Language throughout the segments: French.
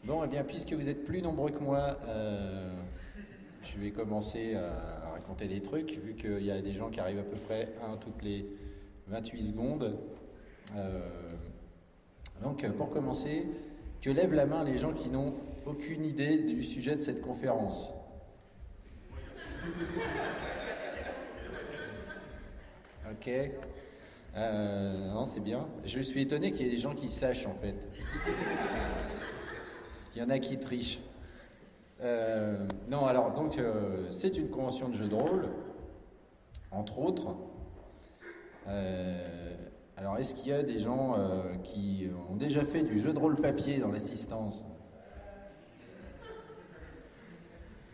Bon, eh bien, puisque vous êtes plus nombreux que moi, je vais commencer à raconter des trucs, vu qu'il y a des gens qui arrivent à peu près un toutes les 28 secondes. Euh, donc, pour commencer, que lèvent la main les gens qui n'ont aucune idée du sujet de cette conférence. Ok. Non, c'est bien. Je suis étonné qu'il y ait des gens qui sachent, en fait. Il y en a qui trichent. Non, alors, donc, c'est une convention de jeu de rôle, entre autres. Alors, est-ce qu'il y a des gens qui ont déjà fait du jeu de rôle papier dans l'assistance?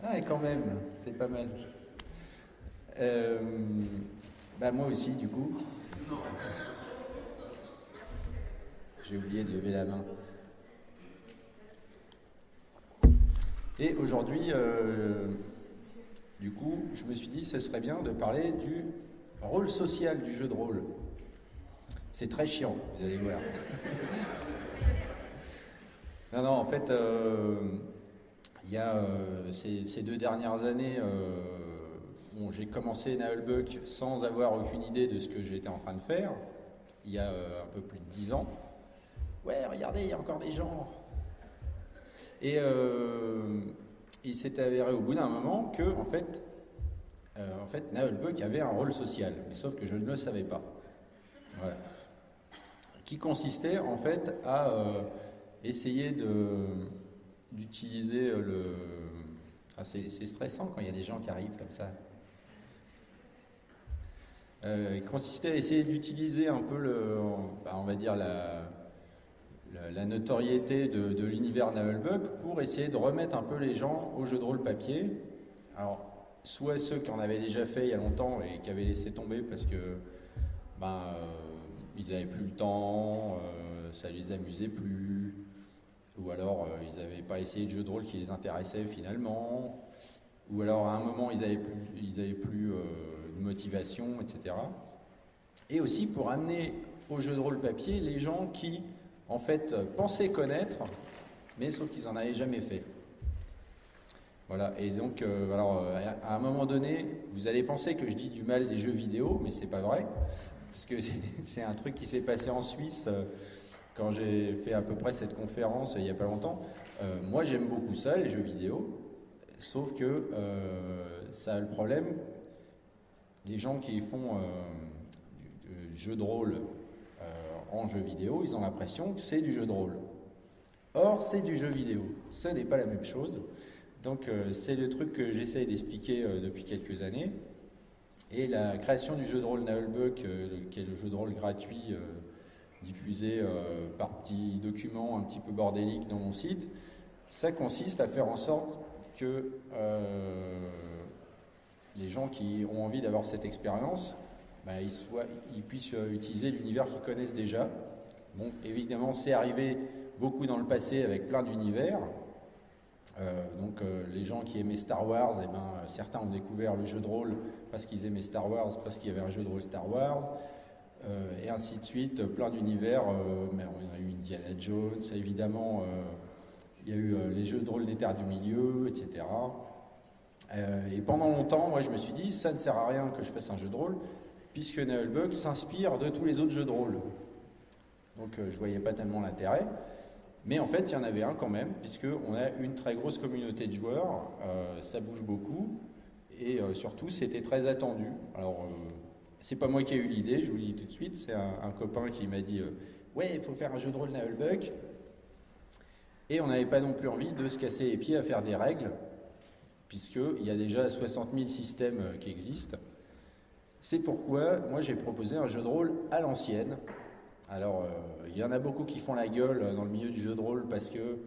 Ah, et quand même, c'est pas mal. Bah, moi aussi, du coup. J'ai oublié de lever la main. Et aujourd'hui, du coup, je me suis dit, ce serait bien de parler du rôle social du jeu de rôle. C'est très chiant, vous allez voir. Non, en fait, il y a ces 2 dernières années, bon, j'ai commencé Naelbuck sans avoir aucune idée de ce que j'étais en train de faire, il y a un peu plus de 10 ans. Ouais, regardez, il y a encore des gens. Et il s'est avéré au bout d'un moment que, en fait, Naelbuck avait un rôle social, mais sauf que je ne le savais pas. Voilà. Qui consistait en fait à essayer d'utiliser le... Ah, c'est stressant quand il y a des gens qui arrivent comme ça. Il consistait à essayer d'utiliser un peu on va dire la notoriété de l'univers Naelbuck pour essayer de remettre un peu les gens au jeu de rôle papier. Alors, soit ceux qui en avaient déjà fait il y a longtemps et qui avaient laissé tomber parce que ils n'avaient plus le temps, ça les amusait plus, ou alors ils n'avaient pas essayé de jeu de rôle qui les intéressait finalement, ou alors à un moment ils avaient plus de motivation, etc. Et aussi pour amener au jeu de rôle papier les gens qui en fait pensaient connaître, mais sauf qu'ils n'en avaient jamais fait. Voilà, et donc à un moment donné, vous allez penser que je dis du mal des jeux vidéo, mais c'est pas vrai, parce que c'est un truc qui s'est passé en Suisse quand j'ai fait à peu près cette conférence il y a pas longtemps. Moi j'aime beaucoup ça, les jeux vidéo, sauf que ça a le problème, les gens qui font du jeu de rôle en jeu vidéo, ils ont l'impression que c'est du jeu de rôle. Or, c'est du jeu vidéo, ce n'est pas la même chose. Donc c'est le truc que j'essaye d'expliquer depuis quelques années. Et la création du jeu de rôle Naelbuck, qui est le jeu de rôle gratuit diffusé par petits documents un petit peu bordéliques dans mon site, ça consiste à faire en sorte que les gens qui ont envie d'avoir cette expérience, ils puissent utiliser l'univers qu'ils connaissent déjà. Bon, évidemment, c'est arrivé beaucoup dans le passé avec plein d'univers. Les gens qui aimaient Star Wars, certains ont découvert le jeu de rôle parce qu'ils aimaient Star Wars, parce qu'il y avait un jeu de rôle Star Wars, et ainsi de suite, plein d'univers. Mais on a eu Indiana Jones, évidemment, il y a eu les jeux de rôle des Terres du Milieu, etc. Et pendant longtemps, moi je me suis dit, ça ne sert à rien que je fasse un jeu de rôle, puisque Naelbuck s'inspire de tous les autres jeux de rôle. Donc je voyais pas tellement l'intérêt. Mais en fait, il y en avait un quand même, puisqu'on a une très grosse communauté de joueurs, ça bouge beaucoup, et surtout, c'était très attendu. Alors, c'est pas moi qui ai eu l'idée, je vous le dis tout de suite, c'est un copain qui m'a dit ouais, il faut faire un jeu de rôle Naelbuck. Et on n'avait pas non plus envie de se casser les pieds à faire des règles, puisqu'il y a déjà 60 000 systèmes qui existent. C'est pourquoi, moi, j'ai proposé un jeu de rôle à l'ancienne. Alors, il y en a beaucoup qui font la gueule dans le milieu du jeu de rôle parce que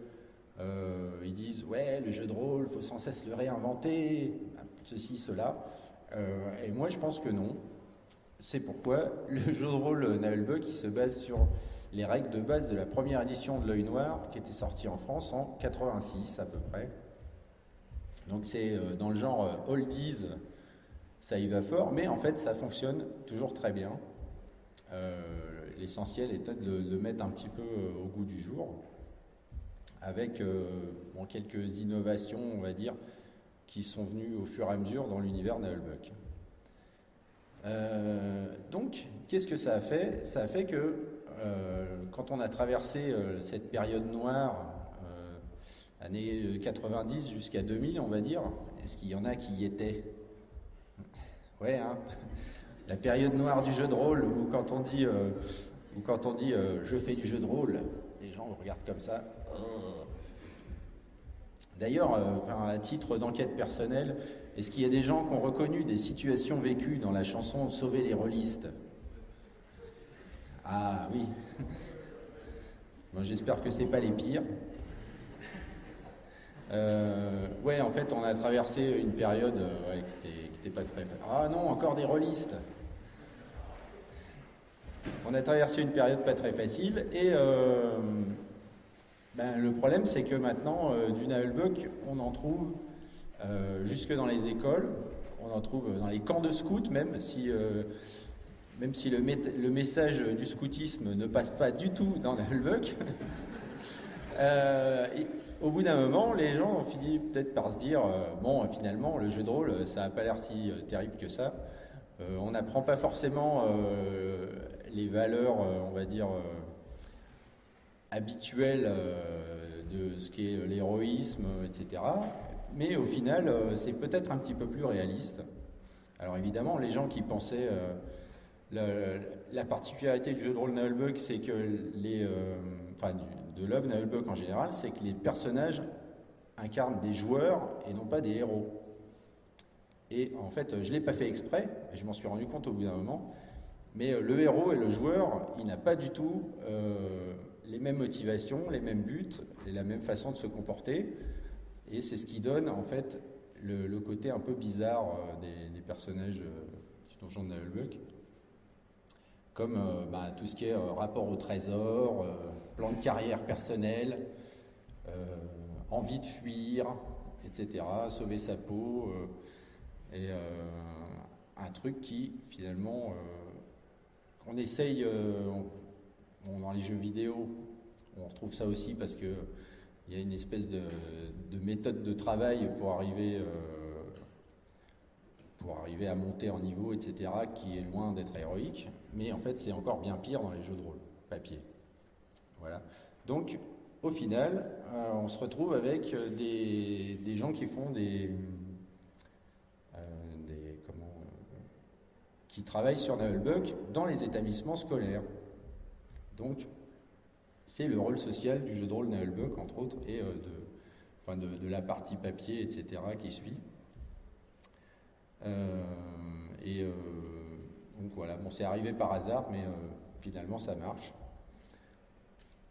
ils disent ouais, le jeu de rôle, il faut sans cesse le réinventer, ceci, cela. Et moi, je pense que non. C'est pourquoi le jeu de rôle Naelbuck, il se base sur les règles de base de la première édition de l'Œil Noir qui était sortie en France en 86 à peu près. Donc c'est dans le genre oldies, ça y va fort, mais en fait ça fonctionne toujours très bien. L'essentiel est peut-être de le mettre un petit peu au goût du jour. avec quelques innovations, on va dire, qui sont venues au fur et à mesure dans l'univers Nullbuck. Donc, qu'est-ce que ça a fait? Ça a fait que quand on a traversé cette période noire, années 90 jusqu'à 2000, on va dire, est-ce qu'il y en a qui y étaient? Ouais, hein. La période noire du jeu de rôle, où quand on dit, je fais du jeu de rôle, les gens vous regardent comme ça. D'ailleurs, à titre d'enquête personnelle, est-ce qu'il y a des gens qui ont reconnu des situations vécues dans la chanson Sauver les rôlistes? Ah oui. Moi, j'espère que c'est pas les pires. Ouais, en fait, on a traversé une période qui était pas très... Ah non, encore des rôlistes. On a traversé une période pas très facile et le problème, c'est que maintenant, du Nullbuck, on en trouve jusque dans les écoles, on en trouve dans les camps de scouts même si le message du scoutisme ne passe pas du tout dans Nullbuck. Au bout d'un moment, les gens ont fini peut-être par se dire finalement, le jeu de rôle, ça n'a pas l'air si terrible que ça. On n'apprend pas forcément les valeurs, on va dire, habituelles de ce qu'est l'héroïsme, etc. Mais au final, c'est peut-être un petit peu plus réaliste. Alors évidemment, les gens qui pensaient... la particularité du jeu de rôle Nullbuck, c'est que de l'œuvre Nullbuck en général, c'est que les personnages incarnent des joueurs et non pas des héros. Et en fait, je ne l'ai pas fait exprès, je m'en suis rendu compte au bout d'un moment, mais le héros et le joueur, il n'a pas du tout les mêmes motivations, les mêmes buts, et la même façon de se comporter, et c'est ce qui donne en fait le côté un peu bizarre des personnages du donjon de Nullbuck, comme tout ce qui est rapport au trésor, plan de carrière personnel, envie de fuir, etc., sauver sa peau, et un truc qui finalement on essaye dans les jeux vidéo, on retrouve ça aussi parce que il y a une espèce de méthode de travail pour arriver à monter en niveau, etc., qui est loin d'être héroïque, mais en fait c'est encore bien pire dans les jeux de rôle papier. Voilà. Donc au final, on se retrouve avec des gens qui font qui travaillent sur Nullbuck dans les établissements scolaires. Donc c'est le rôle social du jeu de rôle Nullbuck, entre autres, et de la partie papier, etc., qui suit. Donc voilà, c'est arrivé par hasard, mais finalement ça marche.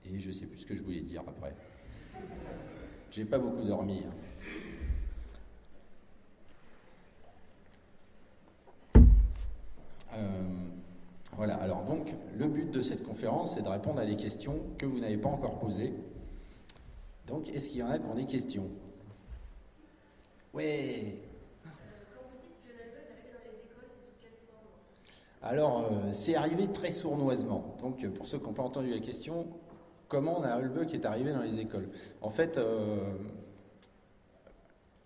Et je sais plus ce que je voulais dire après. J'ai pas beaucoup dormi. Voilà, alors donc le but de cette conférence, c'est de répondre à des questions que vous n'avez pas encore posées. Donc, est-ce qu'il y en a qui ont des questions? Ouais. Alors, c'est arrivé très sournoisement. Donc, pour ceux qui n'ont pas entendu la question, comment Nullbuck est arrivé dans les écoles? En fait,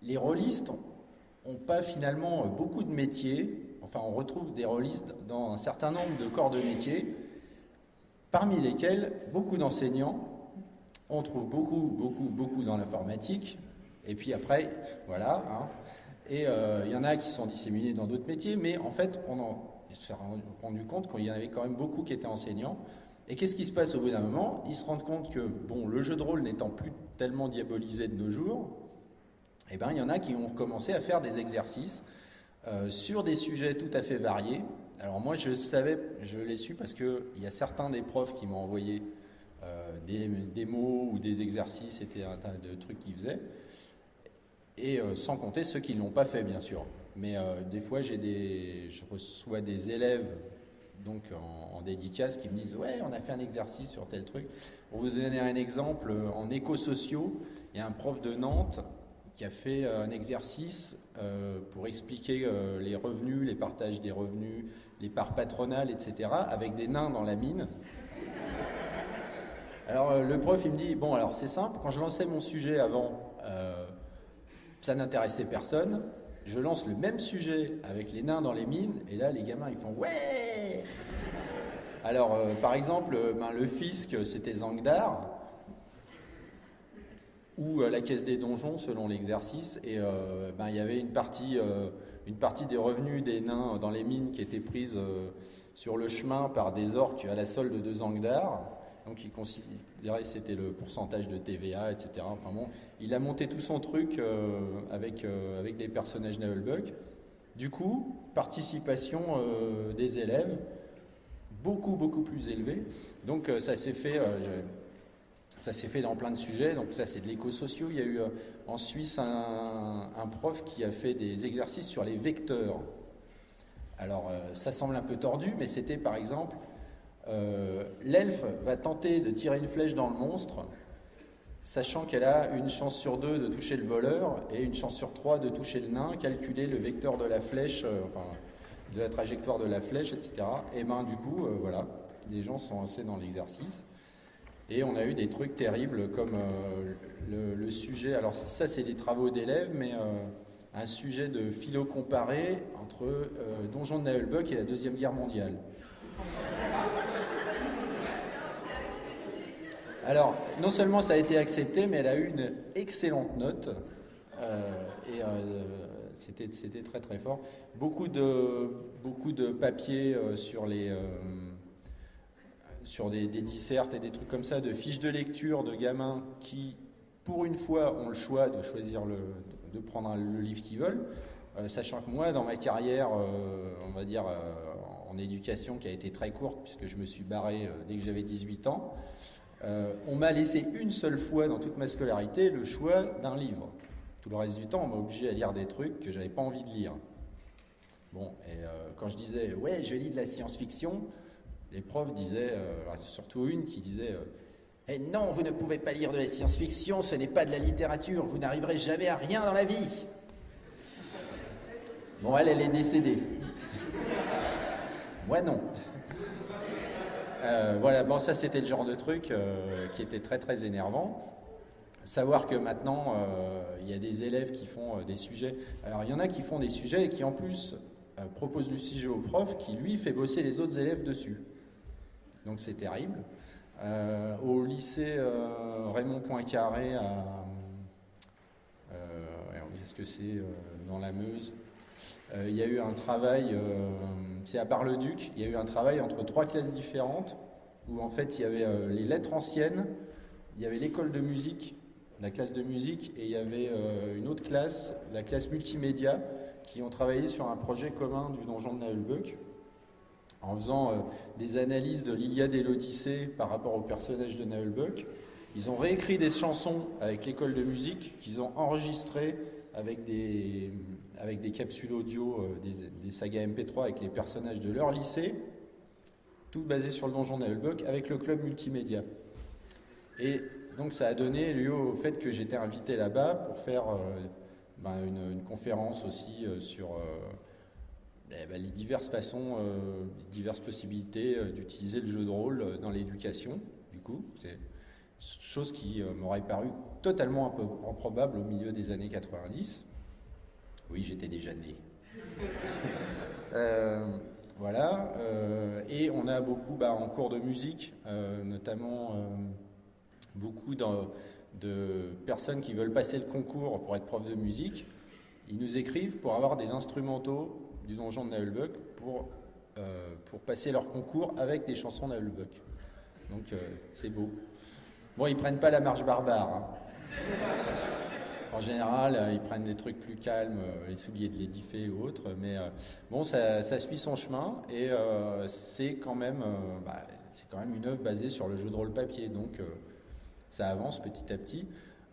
les rôlistes n'ont pas finalement beaucoup de métiers. Enfin, on retrouve des rôlistes dans un certain nombre de corps de métiers, parmi lesquels beaucoup d'enseignants. On trouve beaucoup dans l'informatique. Et puis après, voilà. Et il y en a qui sont disséminés dans d'autres métiers, mais en fait, on s'est rendu compte qu'il y en avait quand même beaucoup qui étaient enseignants. Et qu'est-ce qui se passe au bout d'un moment? Ils se rendent compte que, le jeu de rôle n'étant plus tellement diabolisé de nos jours, il y en a qui ont commencé à faire des exercices sur des sujets tout à fait variés. Alors moi, je l'ai su parce qu'il y a certains des profs qui m'ont envoyé des mots ou des exercices, c'était un tas de trucs qu'ils faisaient. Et sans compter ceux qui ne l'ont pas fait, bien sûr. Mais des fois, je reçois des élèves donc en dédicace qui me disent « Ouais, on a fait un exercice sur tel truc. » Pour vous donner un exemple, en éco-sociaux, il y a un prof de Nantes qui a fait un exercice pour expliquer les revenus, les partages des revenus, les parts patronales, etc., avec des nains dans la mine. Alors le prof il me dit, bon alors c'est simple, quand je lançais mon sujet avant, ça n'intéressait personne. Je lance le même sujet avec les nains dans les mines, et là les gamins ils font ouais. Alors par exemple, le fisc c'était Zangdar, ou la caisse des donjons selon l'exercice, et il y avait une partie des revenus des nains dans les mines qui était prise sur le chemin par des orques à la solde de Zangdar. Donc il considérait que c'était le pourcentage de TVA, etc. Enfin bon, il a monté tout son truc avec des personnages Naheulbeuk. Du coup, participation des élèves, beaucoup plus élevée. Donc ça s'est fait dans plein de sujets. Donc ça c'est de l'éco-socio. Il y a eu en Suisse un prof qui a fait des exercices sur les vecteurs. Alors ça semble un peu tordu, mais c'était par exemple... l'elfe va tenter de tirer une flèche dans le monstre, sachant qu'elle a une chance sur 2 de toucher le voleur et une chance sur 3 de toucher le nain, calculer le vecteur de la flèche, de la trajectoire de la flèche, etc. Et du coup, voilà, les gens sont lancés dans l'exercice. Et on a eu des trucs terribles comme le sujet, alors ça c'est des travaux d'élèves, mais un sujet de philo comparé entre Donjon de Naheulbeuk et la Deuxième Guerre mondiale. Alors, non seulement ça a été accepté, mais elle a eu une excellente note. C'était très très fort. Beaucoup de papiers sur des dissertes et des trucs comme ça, de fiches de lecture de gamins qui, pour une fois, ont le choix de choisir de prendre le livre qu'ils veulent. Sachant que moi, dans ma carrière, on va dire en éducation, qui a été très courte, puisque je me suis barré dès que j'avais 18 ans, on m'a laissé une seule fois dans toute ma scolarité le choix d'un livre. Tout le reste du temps, on m'a obligé à lire des trucs que j'avais pas envie de lire. Bon, et quand je disais « ouais, je lis de la science-fiction », les profs disaient, surtout une qui disait eh non, vous ne pouvez pas lire de la science-fiction, ce n'est pas de la littérature, vous n'arriverez jamais à rien dans la vie ». Bon, elle est décédée. Moi, non. Voilà, bon, ça, c'était le genre de truc qui était très, très énervant. Savoir que maintenant, il y a des élèves qui font des sujets. Alors, il y en a qui font des sujets et qui, en plus, proposent du sujet au prof qui, lui, fait bosser les autres élèves dessus. Donc, c'est terrible. Au lycée Raymond Poincaré, qu'est-ce que c'est, dans la Meuse, il y a eu un travail, c'est à Bar-le-Duc, il y a eu un travail entre 3 classes différentes où en fait il y avait les lettres anciennes, il y avait l'école de musique, la classe de musique, et il y avait une autre classe, la classe multimédia, qui ont travaillé sur un projet commun du Donjon de Naheulbeuk en faisant des analyses de l'Iliade et l'Odyssée par rapport aux personnages de Naheulbeuk. Ils ont réécrit des chansons avec l'école de musique qu'ils ont enregistrées avec des capsules audio, des sagas MP3 avec les personnages de leur lycée, tout basé sur le Donjon de Naheulbeuk avec le club multimédia. Et donc ça a donné lieu au fait que j'étais invité là-bas pour faire une conférence aussi sur les diverses façons, diverses possibilités d'utiliser le jeu de rôle dans l'éducation. Du coup, c'est chose qui m'aurait paru totalement improbable au milieu des années 90. Oui, j'étais déjà né. Voilà. Et on a beaucoup, en cours de musique, notamment beaucoup de personnes qui veulent passer le concours pour être prof de musique. Ils nous écrivent pour avoir des instrumentaux du Donjon de Naheulbeuk pour passer leur concours avec des chansons Naheulbeuk. Donc c'est beau. Bon, ils prennent pas la marche barbare. Hein. En général, ils prennent des trucs plus calmes, les souliers de l'édifé ou autres, mais bon, ça suit son chemin et c'est quand même une œuvre basée sur le jeu de rôle papier, donc ça avance petit à petit.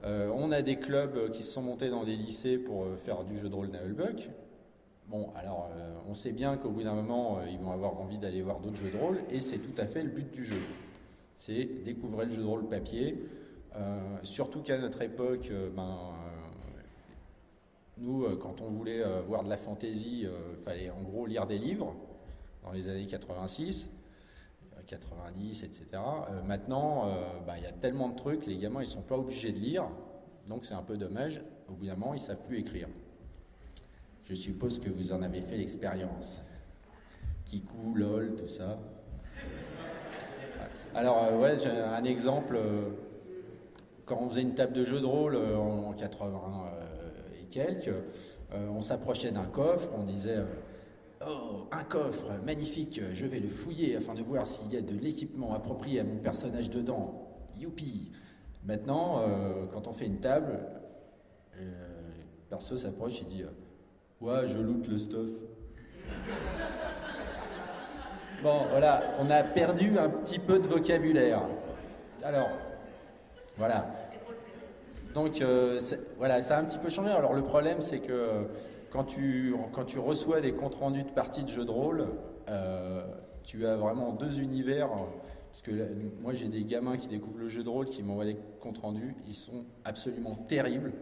On a des clubs qui se sont montés dans des lycées pour faire du jeu de rôle Naheulbeuk. Bon, alors on sait bien qu'au bout d'un moment, ils vont avoir envie d'aller voir d'autres jeux de rôle et c'est tout à fait le but du jeu. C'est découvrir le jeu de rôle papier, surtout qu'à notre époque, nous, quand on voulait voir de la fantaisie, il fallait en gros lire des livres dans les années 86, 90, etc. Maintenant, il y a tellement de trucs, les gamins ils sont pas obligés de lire, donc c'est un peu dommage. Au bout d'un moment, ils savent plus écrire. Je suppose que vous en avez fait l'expérience. Kikou, LOL, tout ça. Alors, j'ai un exemple. Quand on faisait une table de jeu de rôle en 80 et quelques, on s'approchait d'un coffre, on disait oh, un coffre, magnifique, je vais le fouiller afin de voir s'il y a de l'équipement approprié à mon personnage dedans. Youpi! Maintenant, quand on fait une table, perso s'approche, il dit ouais, je loot le stuff. Bon, voilà, on a perdu un petit peu de vocabulaire. Alors, voilà. Donc, voilà, ça a un petit peu changé. Alors, le problème, c'est que quand tu reçois des comptes rendus de parties de jeux de rôle, tu as vraiment deux univers. Parce que là, moi, j'ai des gamins qui découvrent le jeu de rôle, qui m'envoient des comptes rendus. Ils sont absolument terribles.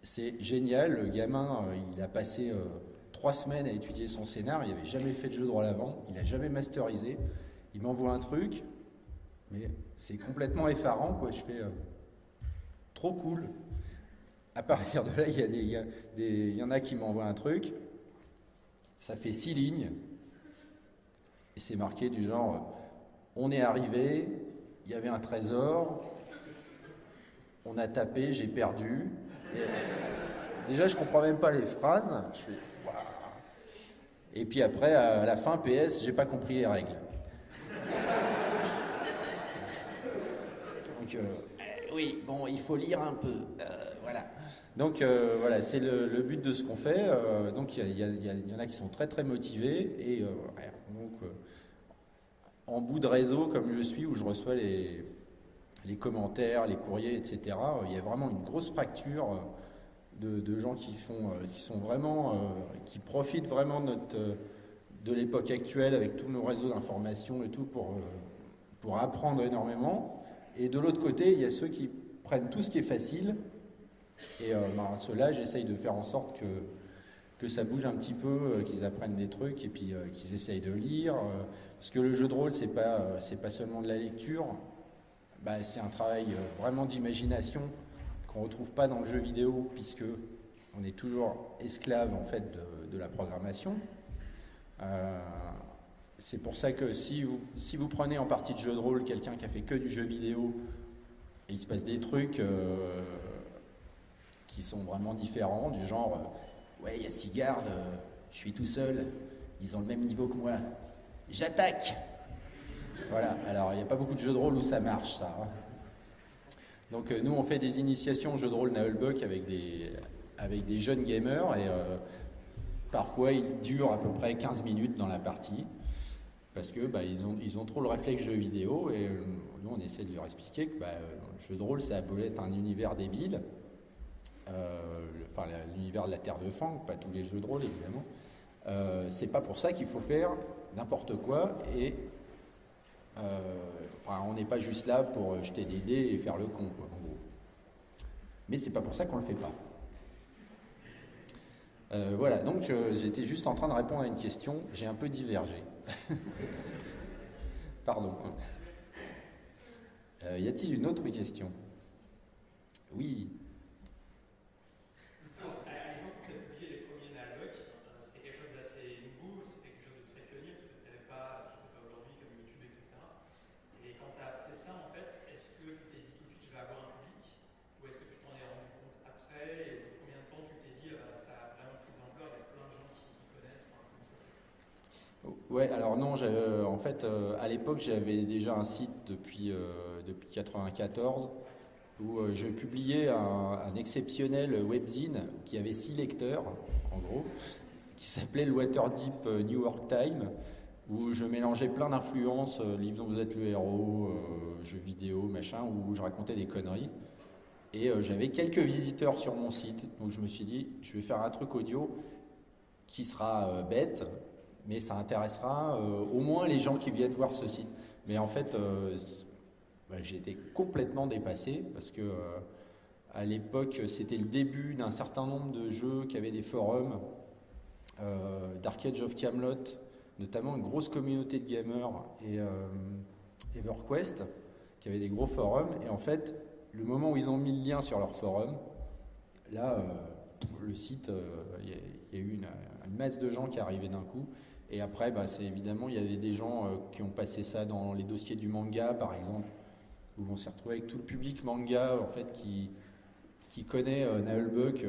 C'est génial. Le gamin, il a passé 3 semaines à étudier son scénar. Il n'avait jamais fait de jeu de rôle avant. Il n'a jamais masterisé. Il m'envoie un truc, mais c'est complètement effarant, quoi. Je fais trop cool. À partir de là, il y en a qui m'envoient un truc. Ça fait 6 lignes. Et c'est marqué du genre on est arrivé, il y avait un trésor, on a tapé, j'ai perdu. Et déjà, je comprends même pas les phrases. Je fais waouh. Et puis après, à la fin, PS, j'ai pas compris les règles. Donc, oui, bon, il faut lire un peu. Voilà. Donc, voilà, c'est le but de ce qu'on fait. Donc, il y en a qui sont très, très motivés. Et donc, en bout de réseau, comme je suis, où je reçois les commentaires, les courriers, etc., il y a vraiment une grosse fracture de gens qui sont vraiment, qui profitent vraiment de l'époque actuelle avec tous nos réseaux d'information et tout pour apprendre énormément. Et de l'autre côté, il y a ceux qui prennent tout ce qui est facile. Et ceux-là, j'essaye de faire en sorte que ça bouge un petit peu, qu'ils apprennent des trucs et puis qu'ils essayent de lire. Parce que le jeu de rôle, c'est pas seulement de la lecture, c'est un travail vraiment d'imagination qu'on ne retrouve pas dans le jeu vidéo, puisque on est toujours esclave en fait de la programmation. C'est pour ça que si vous prenez en partie de jeu de rôle quelqu'un qui a fait que du jeu vidéo, et il se passe des trucs qui sont vraiment différents, du genre ouais, il y a 6 gardes, je suis tout seul, ils ont le même niveau que moi, j'attaque. Voilà, alors il n'y a pas beaucoup de jeux de rôle où ça marche, ça. Hein. Donc nous, on fait des initiations au jeu de rôle Naelbuck avec des jeunes gamers, et parfois ils durent à peu près 15 minutes dans la partie, parce que ils ont trop le réflexe jeu vidéo, et nous on essaie de leur expliquer que le jeu de rôle, ça peut être un univers débile, l'univers de la Terre de Fang, pas tous les jeux de rôle évidemment. C'est pas pour ça qu'il faut faire n'importe quoi, et on n'est pas juste là pour jeter des dés et faire le con, quoi, en gros. Mais c'est pas pour ça qu'on le fait pas. Voilà, donc j'étais juste en train de répondre à une question, j'ai un peu divergé. Pardon. Y a-t-il une autre question? Oui. Ouais, alors non, en fait, à l'époque, j'avais déjà un site depuis 94 où je publiais un exceptionnel webzine qui avait 6 lecteurs, en gros, qui s'appelait le Waterdeep New York Times, où je mélangeais plein d'influences, livres dont vous êtes le héros, jeux vidéo, machin, où je racontais des conneries. Et j'avais quelques visiteurs sur mon site, donc je me suis dit, je vais faire un truc audio qui sera bête, mais ça intéressera au moins les gens qui viennent voir ce site. Mais en fait, j'ai été complètement dépassé, parce que à l'époque, c'était le début d'un certain nombre de jeux qui avaient des forums, Dark Age of Camelot, notamment une grosse communauté de gamers et EverQuest, qui avait des gros forums. Et en fait, le moment où ils ont mis le lien sur leur forum, là, le site, il y a eu une masse de gens qui arrivaient d'un coup. Et après, c'est évidemment, il y avait des gens qui ont passé ça dans les dossiers du manga, par exemple, où on s'est retrouvé avec tout le public manga, en fait, qui connaît Naël Buck,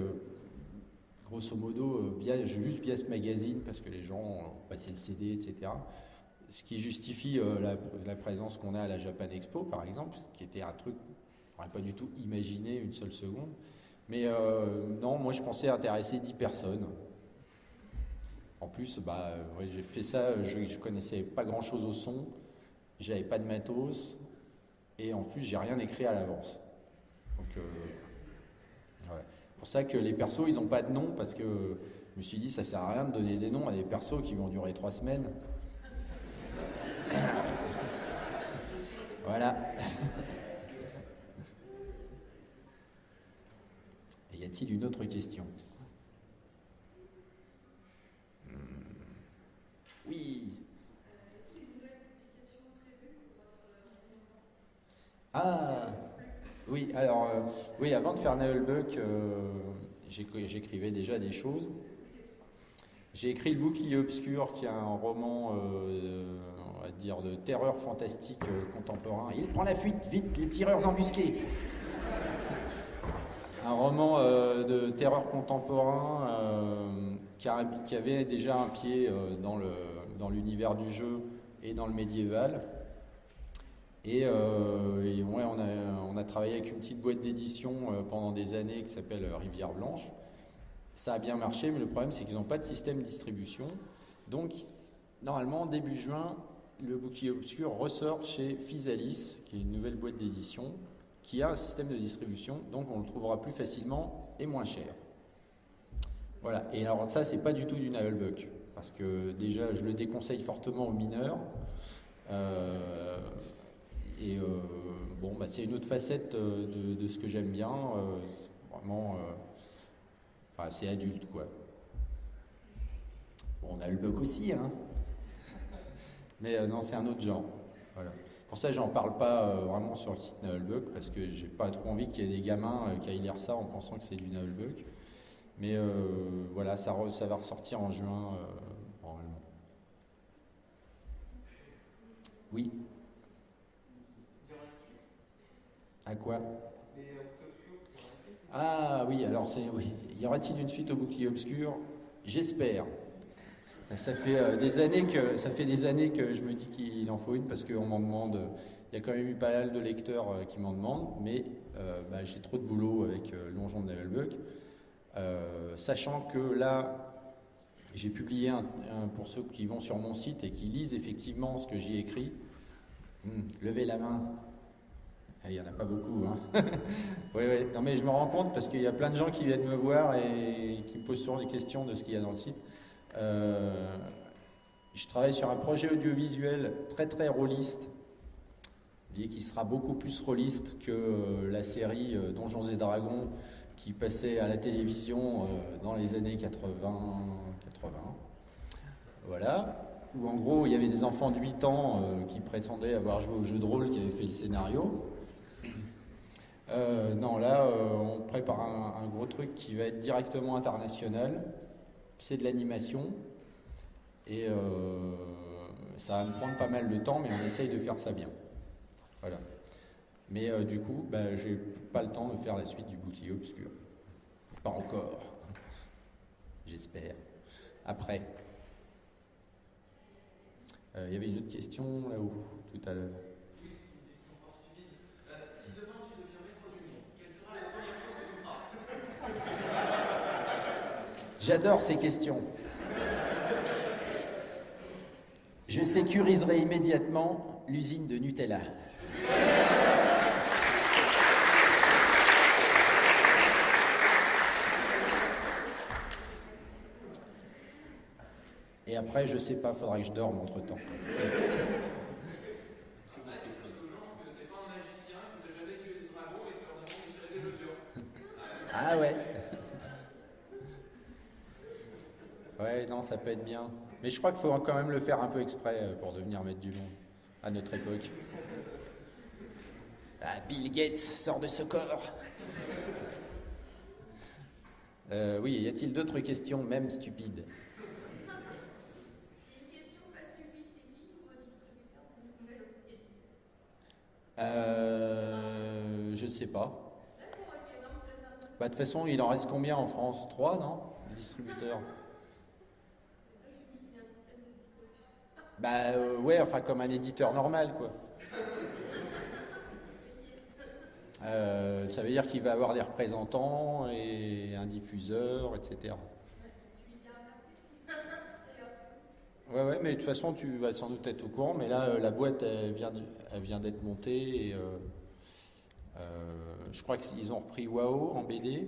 grosso modo, juste via ce magazine, parce que les gens ont passé le CD, etc. Ce qui justifie la présence qu'on a à la Japan Expo, par exemple, qui était un truc qu'on n'aurait pas du tout imaginé une seule seconde. Mais non, moi je pensais intéresser 10 personnes. En plus, ouais, j'ai fait ça, je connaissais pas grand-chose au son, j'avais pas de matos, et en plus j'ai rien écrit à l'avance. Donc, ouais. C'est pour ça que les persos, ils n'ont pas de nom, parce que je me suis dit, ça sert à rien de donner des noms à des persos qui vont durer 3 semaines. Voilà. Et y a-t-il une autre question? Oui. Ah, oui, alors, oui, avant de faire Naël Buck, j'écrivais déjà des choses. J'ai écrit Le Bouclier Obscur, qui est un roman, on va dire, de terreur fantastique contemporain. Il prend la fuite, vite, les tireurs embusqués. Un roman de terreur contemporain qui avait déjà un pied dans l'univers du jeu et dans le médiéval. Et ouais, on a travaillé avec une petite boîte d'édition pendant des années qui s'appelle Rivière Blanche. Ça a bien marché, mais le problème c'est qu'ils n'ont pas de système de distribution. Donc, normalement, début juin, le Bouclier Obscur ressort chez Physalis, qui est une nouvelle boîte d'édition, qui a un système de distribution, donc on le trouvera plus facilement et moins cher. Voilà, et alors ça, c'est pas du tout du Naël Buck, parce que déjà, je le déconseille fortement aux mineurs. C'est une autre facette de ce que j'aime bien. C'est vraiment... c'est adulte, quoi. Bon, on a le bug aussi, hein. Mais non, c'est un autre genre. Voilà. Pour ça, j'en parle pas vraiment sur le site Naël Buck, parce que j'ai pas trop envie qu'il y ait des gamins qui aillent lire ça en pensant que c'est du Naël Buck. Mais voilà, ça va ressortir en juin, normalement. Oui. À quoi? Ah oui, alors oui. Y aura-t-il une suite au Bouclier Obscur? J'espère. Ça fait des années que je me dis qu'il en faut une, parce qu'on m'en demande. Il y a quand même eu pas mal de lecteurs qui m'en demandent, mais j'ai trop de boulot avec Donjon de Naël Buck. Sachant que là, j'ai publié pour ceux qui vont sur mon site et qui lisent effectivement ce que j'y écris. Levez la main. Il n'y en a pas beaucoup, hein. Oui. Non, mais je me rends compte parce qu'il y a plein de gens qui viennent me voir et qui me posent souvent des questions de ce qu'il y a dans le site. Je travaille sur un projet audiovisuel très très rôliste, qui sera beaucoup plus rôliste que la série Donjons et Dragons qui passait à la télévision dans les années 80. Voilà. Où en gros il y avait des enfants de 8 ans qui prétendaient avoir joué au jeu de rôle, qui avaient fait le scénario. Non, là, on prépare un gros truc qui va être directement international. C'est de l'animation. Et ça va me prendre pas mal de temps, mais on essaye de faire ça bien. Voilà. Mais du coup, j'ai pas le temps de faire la suite du Bouclier Obscur. Pas encore. J'espère. Après. Il y avait une autre question là-haut, tout à l'heure. Si demain tu deviens maître du monde, quelle sera la première chose que tu feras? J'adore ces questions. Je sécuriserai immédiatement l'usine de Nutella. Et après, je sais pas, faudra que je dorme entre-temps. Ah ouais. Ouais, Ouais, non, ça peut être bien. Mais je crois qu'il faut quand même le faire un peu exprès pour devenir maître du monde, à notre époque. Ah, Bill Gates sort de ce corps. Oui, y a-t-il d'autres questions, même stupides? J'ai une question pas stupide, c'est qui le nouveau distributeur d'une nouvelle édite? Je sais pas. D'accord, ok, non, mais ça sert Bah, de toute façon, il en reste combien en France? 3, non? Des distributeurs. à rien qu'il y ait un système de distribution. Bah, ouais, enfin, comme un éditeur normal, quoi. Ça veut dire qu'il va avoir des représentants et un diffuseur, etc. Tu lui diras pas. Ouais, ouais, mais de toute façon, tu vas sans doute être au courant. Mais là, la boîte, elle vient d'être montée. Et, je crois qu'ils ont repris WoW en BD.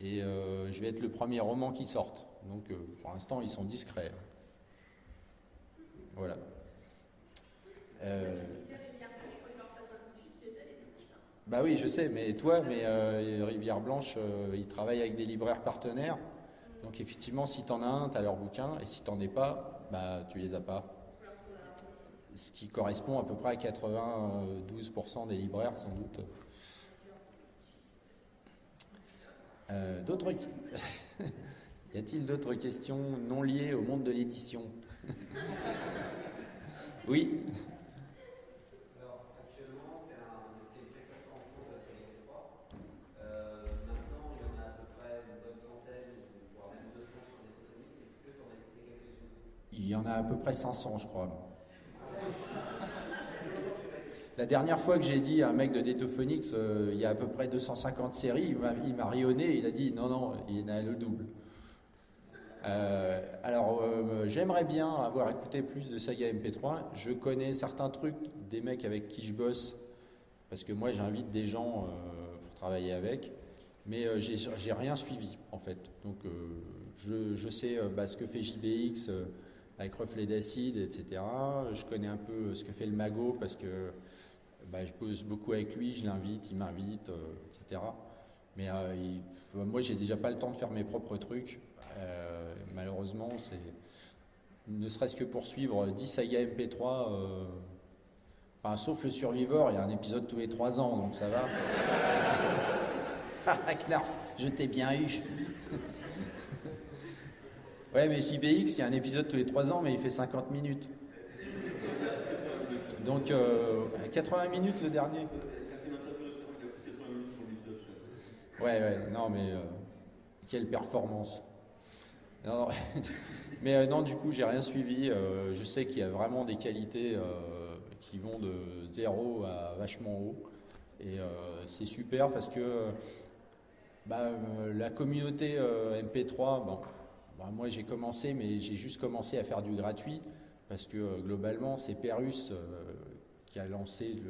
Et je vais être le premier roman qui sorte. Donc, pour l'instant, ils sont discrets. Voilà. Bah oui, je sais, mais toi, Rivière Blanche, ils travaillent avec des libraires partenaires. Donc effectivement, si t'en as un, t'as leur bouquin, et si t'en es pas, bah tu les as pas. Ce qui correspond à peu près à 92% des libraires, sans doute. D'autres... Y a-t-il d'autres questions non liées au monde de l'édition? Oui. Il y en a à peu près 500, je crois. La dernière fois que j'ai dit à un mec de Dataphonics, il y a à peu près 250 séries, il m'a ri au nez, il a dit non, il y en a le double. J'aimerais bien avoir écouté plus de saga MP3. Je connais certains trucs des mecs avec qui je bosse, parce que moi j'invite des gens pour travailler avec, mais j'ai rien suivi en fait. Donc je sais ce que fait JBX avec Reflet d'Acide, etc. Je connais un peu ce que fait le Mago parce que je bosse beaucoup avec lui, je l'invite, il m'invite, etc. Mais moi j'ai déjà pas le temps de faire mes propres trucs. Malheureusement, c'est ne serait-ce que pour suivre 10 sagas MP3, sauf le Survivor, il y a un épisode tous les 3 ans, donc ça va. Knarf, je t'ai bien eu. Ouais, mais JBX, il y a un épisode tous les 3 ans, mais il fait 50 minutes. Donc, 80 minutes le dernier. Ouais, non, mais quelle performance. Non, mais non, du coup, j'ai rien suivi. Je sais qu'il y a vraiment des qualités qui vont de 0 à vachement haut. Et c'est super parce que la communauté MP3, moi j'ai commencé, mais j'ai juste commencé à faire du gratuit parce que globalement, c'est Perus qui a lancé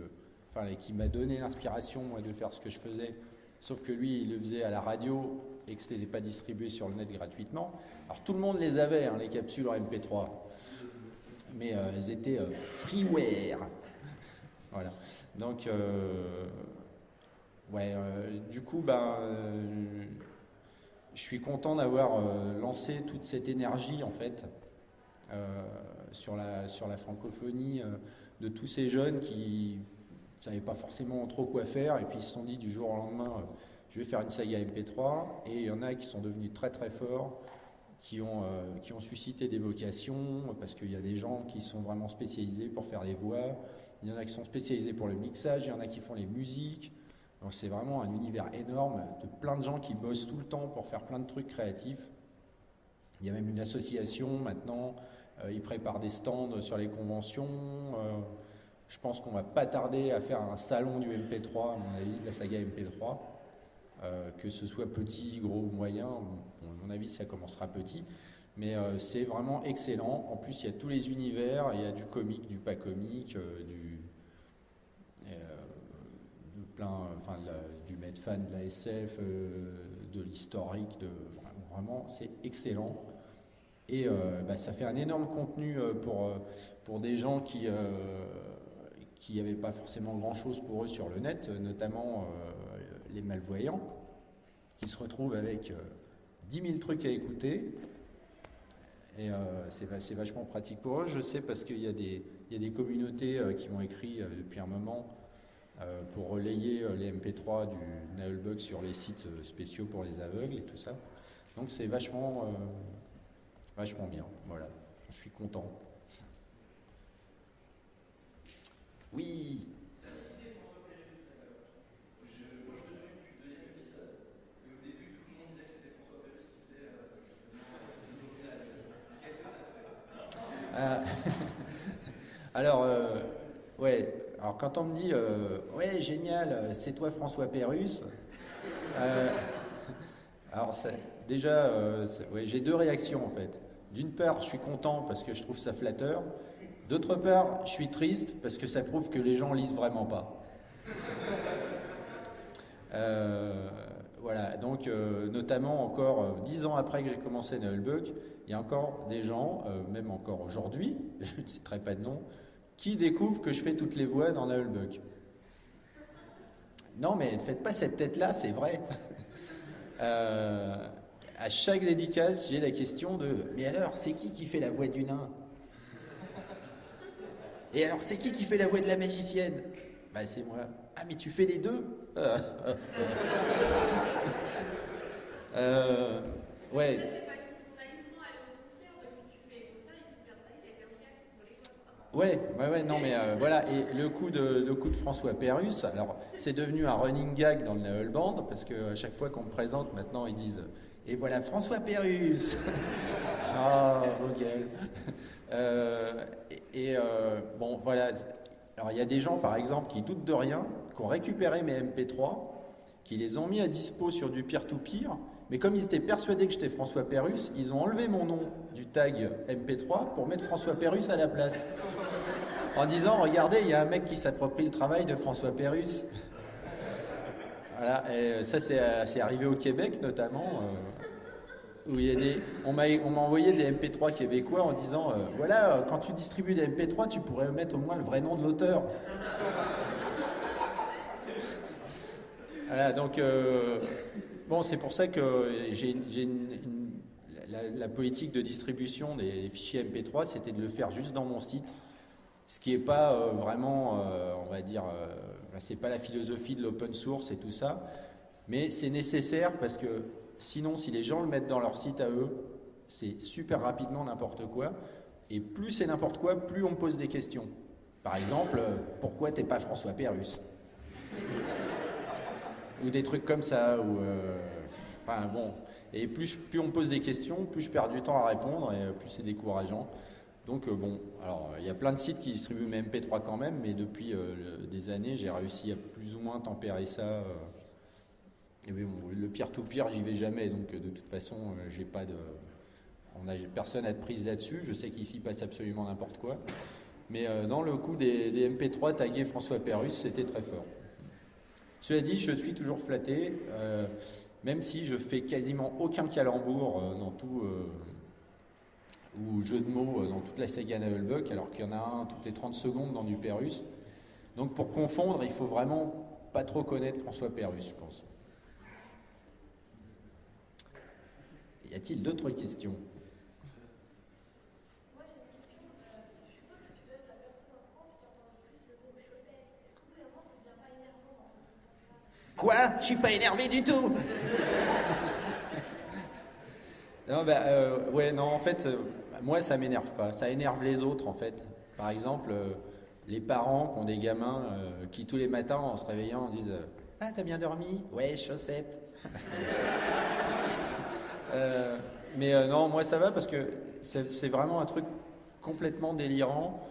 qui m'a donné l'inspiration moi, de faire ce que je faisais. Sauf que lui, il le faisait à la radio et que ce n'était pas distribué sur le net gratuitement. Alors tout le monde les avait, les capsules en MP3, mais elles étaient freeware. Voilà. Donc, du coup, je suis content d'avoir lancé toute cette énergie en fait sur la francophonie de tous ces jeunes qui ne savaient pas forcément trop quoi faire et puis ils se sont dit du jour au lendemain je vais faire une saga MP3 et il y en a qui sont devenus très très forts, qui ont suscité des vocations parce qu'il y a des gens qui sont vraiment spécialisés pour faire les voix, il y en a qui sont spécialisés pour le mixage, il y en a qui font les musiques. Donc c'est vraiment un univers énorme de plein de gens qui bossent tout le temps pour faire plein de trucs créatifs. Il y a même une association maintenant, ils préparent des stands sur les conventions. Je pense qu'on va pas tarder à faire un salon du MP3, à mon avis, de la saga MP3. Que ce soit petit, gros ou moyen, à mon avis ça commencera petit. Mais c'est vraiment excellent. En plus il y a tous les univers, il y a du comique, du pas comique, du Medfan, de la SF, de l'historique, vraiment c'est excellent. Et ça fait un énorme contenu pour des gens qui n'avaient pas forcément grand chose pour eux sur le net, notamment les malvoyants, qui se retrouvent avec 10 000 trucs à écouter, Et c'est vachement pratique pour eux. Je sais parce qu'il y a des communautés qui m'ont écrit depuis un moment pour relayer les MP3 du Nailbug sur les sites spéciaux pour les aveugles et tout ça. Donc c'est vachement bien. Voilà, je suis content. Oui. Alors, ouais. Alors quand on me dit ouais génial, c'est toi François Pérusse. Alors déjà, ouais, j'ai deux réactions en fait. D'une part, je suis content parce que je trouve ça flatteur. D'autre part, je suis triste parce que ça prouve que les gens lisent vraiment pas. Voilà, donc notamment encore 10 ans après que j'ai commencé Nailbug, il y a encore des gens, même encore aujourd'hui, je ne citerai pas de nom, qui découvrent que je fais toutes les voix dans Nailbug. Non mais ne faites pas cette tête-là, c'est vrai. À chaque dédicace, j'ai la question de « Mais alors, c'est qui fait la voix du nain ?» Et alors, c'est qui fait la voix de la magicienne ? Bah, c'est moi. Ah, mais tu fais les deux ? Ouais. Ouais, non, mais voilà. Et le coup de François Pérusse, alors, c'est devenu un running gag dans le Naël Band, parce qu'à chaque fois qu'on me présente, maintenant, ils disent « Et voilà François Pérusse !» Ah, vos gueules. Bon, voilà. Alors, il y a des gens, par exemple, qui doutent de rien, qui ont récupéré mes MP3, qui les ont mis à dispo sur du peer-to-peer, mais comme ils étaient persuadés que j'étais François Pérusse, ils ont enlevé mon nom du tag MP3 pour mettre François Pérusse à la place. En disant, regardez, il y a un mec qui s'approprie le travail de François Pérusse. Voilà, et ça c'est arrivé au Québec notamment, où on m'a envoyé des MP3 québécois en disant voilà, quand tu distribues des MP3, tu pourrais mettre au moins le vrai nom de l'auteur. Voilà, donc bon, c'est pour ça que la politique de distribution des fichiers MP3, c'était de le faire juste dans mon site, ce qui n'est pas vraiment, on va dire, c'est pas la philosophie de l'open source et tout ça, mais c'est nécessaire parce que sinon, si les gens le mettent dans leur site à eux, c'est super rapidement n'importe quoi. Et plus c'est n'importe quoi, plus on me pose des questions. Par exemple, pourquoi t'es pas François Pérusse ? Ou des trucs comme ça. Enfin bon. Et plus on me pose des questions, plus je perds du temps à répondre et plus c'est décourageant. Donc bon, alors il y a plein de sites qui distribuent mes MP3 quand même, mais depuis des années, j'ai réussi à plus ou moins tempérer ça. Et oui, bon, le peer-to-peer, j'y vais jamais, donc de toute façon, j'ai pas de... personne n'a de prise là-dessus. Je sais qu'ici passe absolument n'importe quoi. Mais dans le coup des MP3 tagués François Pérusse, c'était très fort. Cela dit, je suis toujours flatté, même si je fais quasiment aucun calembour dans tout... ou jeu de mots dans toute la saga Naëlbuck, alors qu'il y en a un toutes les 30 secondes dans du Pérusse. Donc pour confondre, il faut vraiment pas trop connaître François Pérusse, je pense. Y a-t-il d'autres questions ? Moi j'ai une question. Je suppose que tu dois être la personne en France qui entend le plus le mot chaussette. Est-ce qu'au bout d'un moment ça devient pas énervant d'entendre tout ça ? Quoi ? Je suis pas énervé du tout. Non, ouais, non, en fait, moi ça m'énerve pas. Ça énerve les autres en fait. Par exemple, les parents qui ont des gamins qui tous les matins en se réveillant disent ah, t'as bien dormi ? Ouais, chaussettes. Non, moi ça va parce que c'est vraiment un truc complètement délirant.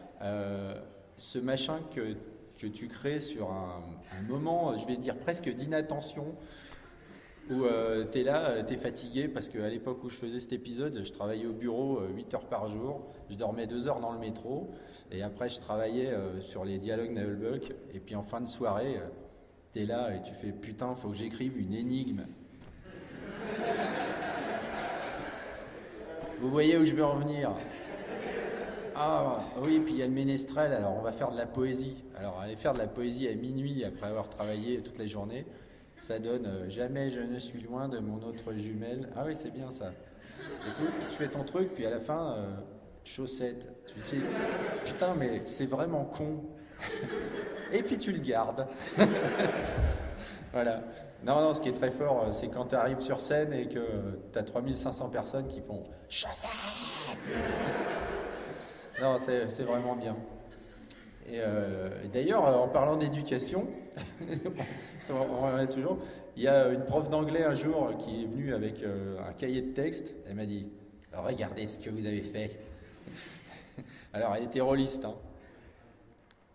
Ce machin que tu crées sur un moment, je vais dire presque d'inattention, où t'es là, t'es fatigué, parce qu'à l'époque où je faisais cet épisode, je travaillais au bureau 8 heures par jour, je dormais 2 heures dans le métro, et après je travaillais sur les dialogues Naëlbuck, et puis en fin de soirée, t'es là et tu fais putain, faut que j'écrive une énigme. Vous voyez où je veux en venir ? Ah oui, puis il y a le ménestrel, alors on va faire de la poésie. Alors aller faire de la poésie à minuit après avoir travaillé toute la journée, ça donne jamais je ne suis loin de mon autre jumelle. Ah oui, c'est bien ça. et tout, tu fais ton truc, puis à la fin, chaussettes. Tu te dis, putain, mais c'est vraiment con. Et puis tu le gardes. Voilà. Non, non, ce qui est très fort, c'est quand tu arrives sur scène et que tu as 3500 personnes qui font chaussettes. Non, c'est vraiment bien. Et d'ailleurs, en parlant d'éducation, on en est toujours, il y a une prof d'anglais un jour qui est venue avec un cahier de texte. Elle m'a dit, regardez ce que vous avez fait. Alors, elle était rôliste, hein.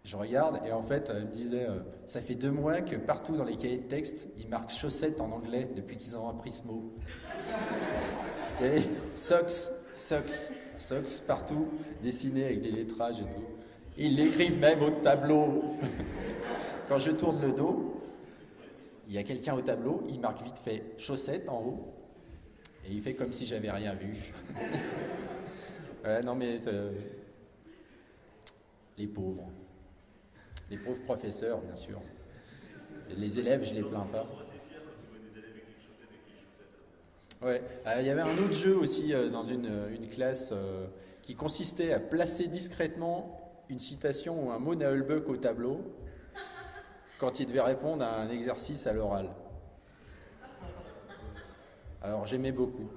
Je regarde et en fait, elle me disait, ça fait 2 mois que partout dans les cahiers de texte, ils marquent chaussettes en anglais depuis qu'ils ont appris ce mot. Et socks, socks, socks partout, dessinés avec des lettrages et tout. Ils l'écrivent même au tableau. Quand je tourne le dos, il y a quelqu'un au tableau, il marque vite fait chaussettes en haut et il fait comme si j'avais rien vu. Ouais, non mais les pauvres. Les pauvres professeurs, bien sûr. Et les élèves, je les plains pas. Ouais. Il y avait un autre jeu aussi dans une classe qui consistait à placer discrètement une citation ou un mot Naëlbuck au tableau quand il devait répondre à un exercice à l'oral. Alors j'aimais beaucoup.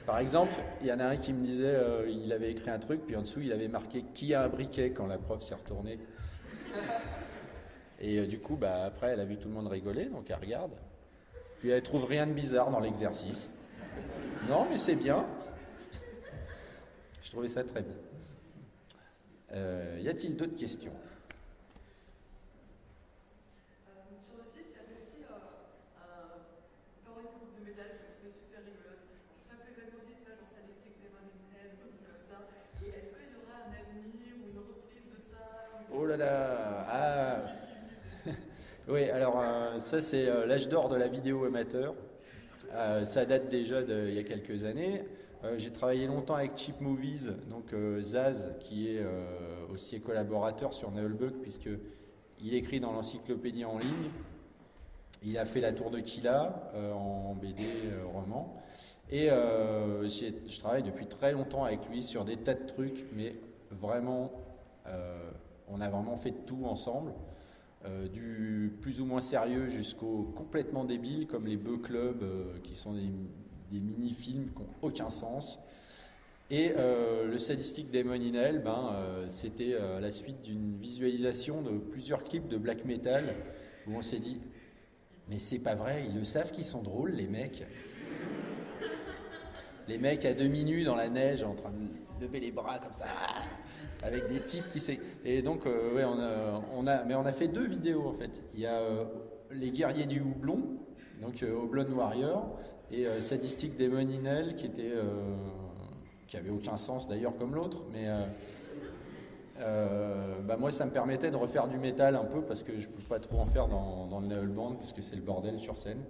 Par exemple, il y en a un qui me disait, il avait écrit un truc, puis en dessous il avait marqué « Qui a un briquet ?» quand la prof s'est retournée. Et du coup, après, elle a vu tout le monde rigoler, donc elle regarde. Puis elle trouve rien de bizarre dans l'exercice. Non, mais c'est bien. Je trouvais ça très bon. Y a-t-il d'autres questions ? Sur le site, il y avait aussi un parodie de groupe de métal que je trouvais super rigolote. Je fais un peu exactement ça, genre Sadistic Demon in Hell, un truc comme ça. Et est-ce qu'il y aura un avenir ou une reprise de ça? Oh là là. Ah. Oui, alors ça c'est l'âge d'or de la vidéo amateur. Ça date déjà d'il y a quelques années. J'ai travaillé longtemps avec Cheap Movies, donc Zaz, qui est aussi collaborateur sur Naëlbuck, puisqu'il écrit dans l'encyclopédie en ligne. Il a fait La Tour de Kila en BD, roman. Et je travaille depuis très longtemps avec lui sur des tas de trucs, mais vraiment, on a vraiment fait tout ensemble. Du plus ou moins sérieux jusqu'au complètement débile, comme les Beux Club, qui sont des mini-films qui n'ont aucun sens. Et le Sadistic Demon in Hell, c'était la suite d'une visualisation de plusieurs clips de black metal où on s'est dit, mais c'est pas vrai, ils le savent qu'ils sont drôles, les mecs. Les mecs à demi nus dans la neige en train de lever les bras comme ça, avec des types qui s'est... Et donc, ouais, on a fait 2 vidéos en fait. Il y a les guerriers du houblon, donc Oblon Warrior, et Sadistic Demon in Hell, qui avait aucun sens d'ailleurs comme l'autre, mais moi ça me permettait de refaire du métal un peu parce que je ne peux pas trop en faire dans le Naël Band puisque c'est le bordel sur scène.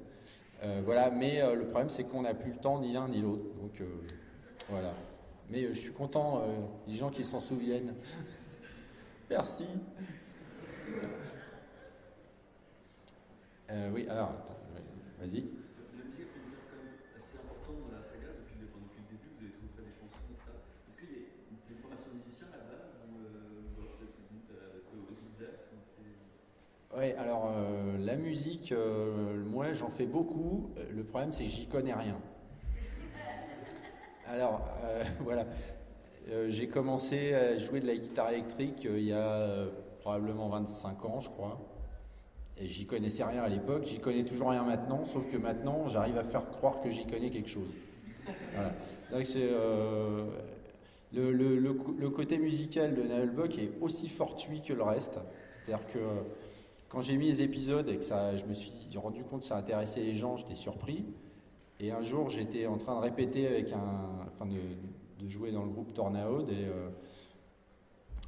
Voilà, mais le problème c'est qu'on n'a plus le temps ni l'un ni l'autre, donc voilà. Mais je suis content, les gens qui s'en souviennent. Merci. Oui, alors, attends, vas-y. La musique a pris une place quand même assez importante dans la saga depuis le début, vous avez toujours fait des chansons, etc. Est-ce qu'il y a une formation de musicien à la base ou c'est autodidacte? Oui, alors la musique, moi j'en fais beaucoup. Le problème c'est que j'y connais rien. Alors voilà, j'ai commencé à jouer de la guitare électrique il y a probablement 25 ans, je crois. Et j'y connaissais rien à l'époque, j'y connais toujours rien maintenant, sauf que maintenant j'arrive à faire croire que j'y connais quelque chose. Voilà. Donc c'est le côté musical de Naëlbuck est aussi fortuit que le reste. C'est-à-dire que quand j'ai mis les épisodes et que je me suis rendu compte que ça intéressait les gens, j'étais surpris. Et un jour, j'étais en train de répéter de jouer dans le groupe Tornado et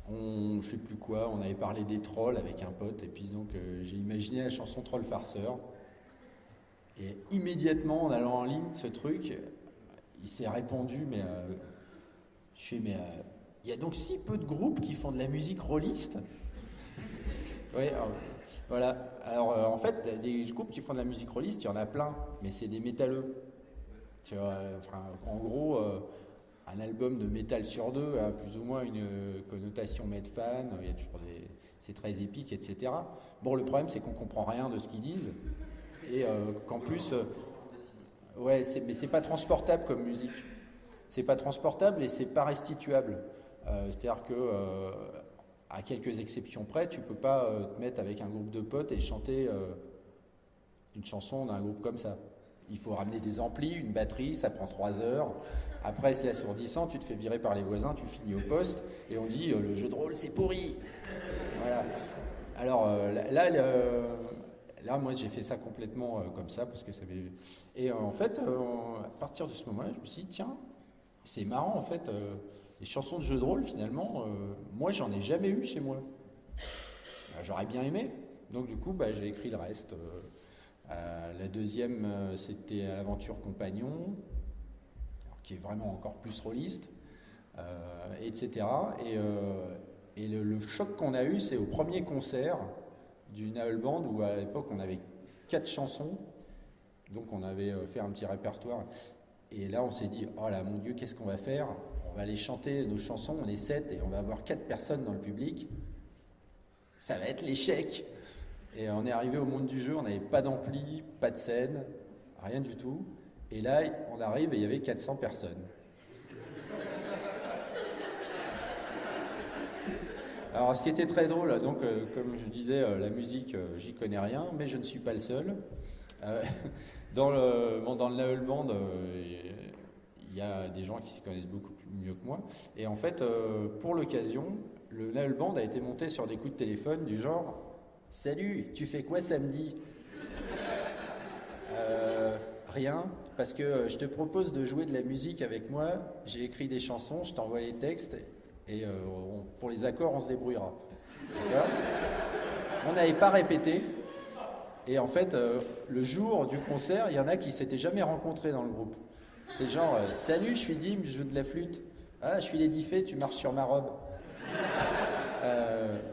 je sais plus quoi, on avait parlé des trolls avec un pote et puis donc j'ai imaginé la chanson Troll Farceur. Et immédiatement, en allant en ligne, ce truc, il s'est répandu, mais il y a donc si peu de groupes qui font de la musique rôliste. Oui, voilà. Alors en fait, des groupes qui font de la musique rôliste, il y en a plein, mais c'est des métalleux. Tu vois, enfin, en gros, un album de métal sur deux a plus ou moins une connotation made fan. Il y a toujours c'est très épique, etc. Bon, le problème, c'est qu'on comprend rien de ce qu'ils disent et qu'en plus, ouais, mais c'est pas transportable comme musique. C'est pas transportable et c'est pas restituable. C'est-à-dire que à quelques exceptions près, tu peux pas te mettre avec un groupe de potes et chanter une chanson d'un groupe comme ça. Il faut ramener des amplis, une batterie, ça prend 3 heures. Après, c'est assourdissant, tu te fais virer par les voisins, tu finis au poste et on dit le jeu de rôle c'est pourri. Voilà. Alors là, moi j'ai fait ça complètement comme ça parce que ça m'est... Et en fait, à partir de ce moment-là, je me suis dit tiens, c'est marrant en fait. Les chansons de jeu de rôle, finalement, moi, j'en ai jamais eu chez moi. J'aurais bien aimé. Donc, du coup, j'ai écrit le reste. La deuxième, c'était à l'aventure Compagnon, qui est vraiment encore plus rôliste, etc. Et le choc qu'on a eu, c'est au premier concert du Naël Band, où à l'époque, on avait 4 chansons. Donc, on avait fait un petit répertoire. Et là, on s'est dit, oh là, mon Dieu, qu'est-ce qu'on va faire ? On va aller chanter nos chansons, on est 7 et on va avoir 4 personnes dans le public. Ça va être l'échec. Et on est arrivé au monde du jeu, on n'avait pas d'ampli, pas de scène, rien du tout. Et là, on arrive et il y avait 400 personnes. Alors, ce qui était très drôle, donc, comme je disais, la musique, j'y connais rien, mais je ne suis pas le seul. Dans le Naël Band, il y a des gens qui s'y connaissent beaucoup mieux que moi. Et en fait, pour l'occasion, le Naël Band a été monté sur des coups de téléphone du genre « Salut, tu fais quoi samedi ?» Rien, parce que je te propose de jouer de la musique avec moi, j'ai écrit des chansons, je t'envoie les textes, et pour les accords, on se débrouillera. On n'avait pas répété, et en fait, le jour du concert, il y en a qui ne s'étaient jamais rencontrés dans le groupe. C'est genre, salut, je suis Dim, je joue de la flûte. Ah, je suis Lady Fay, tu marches sur ma robe.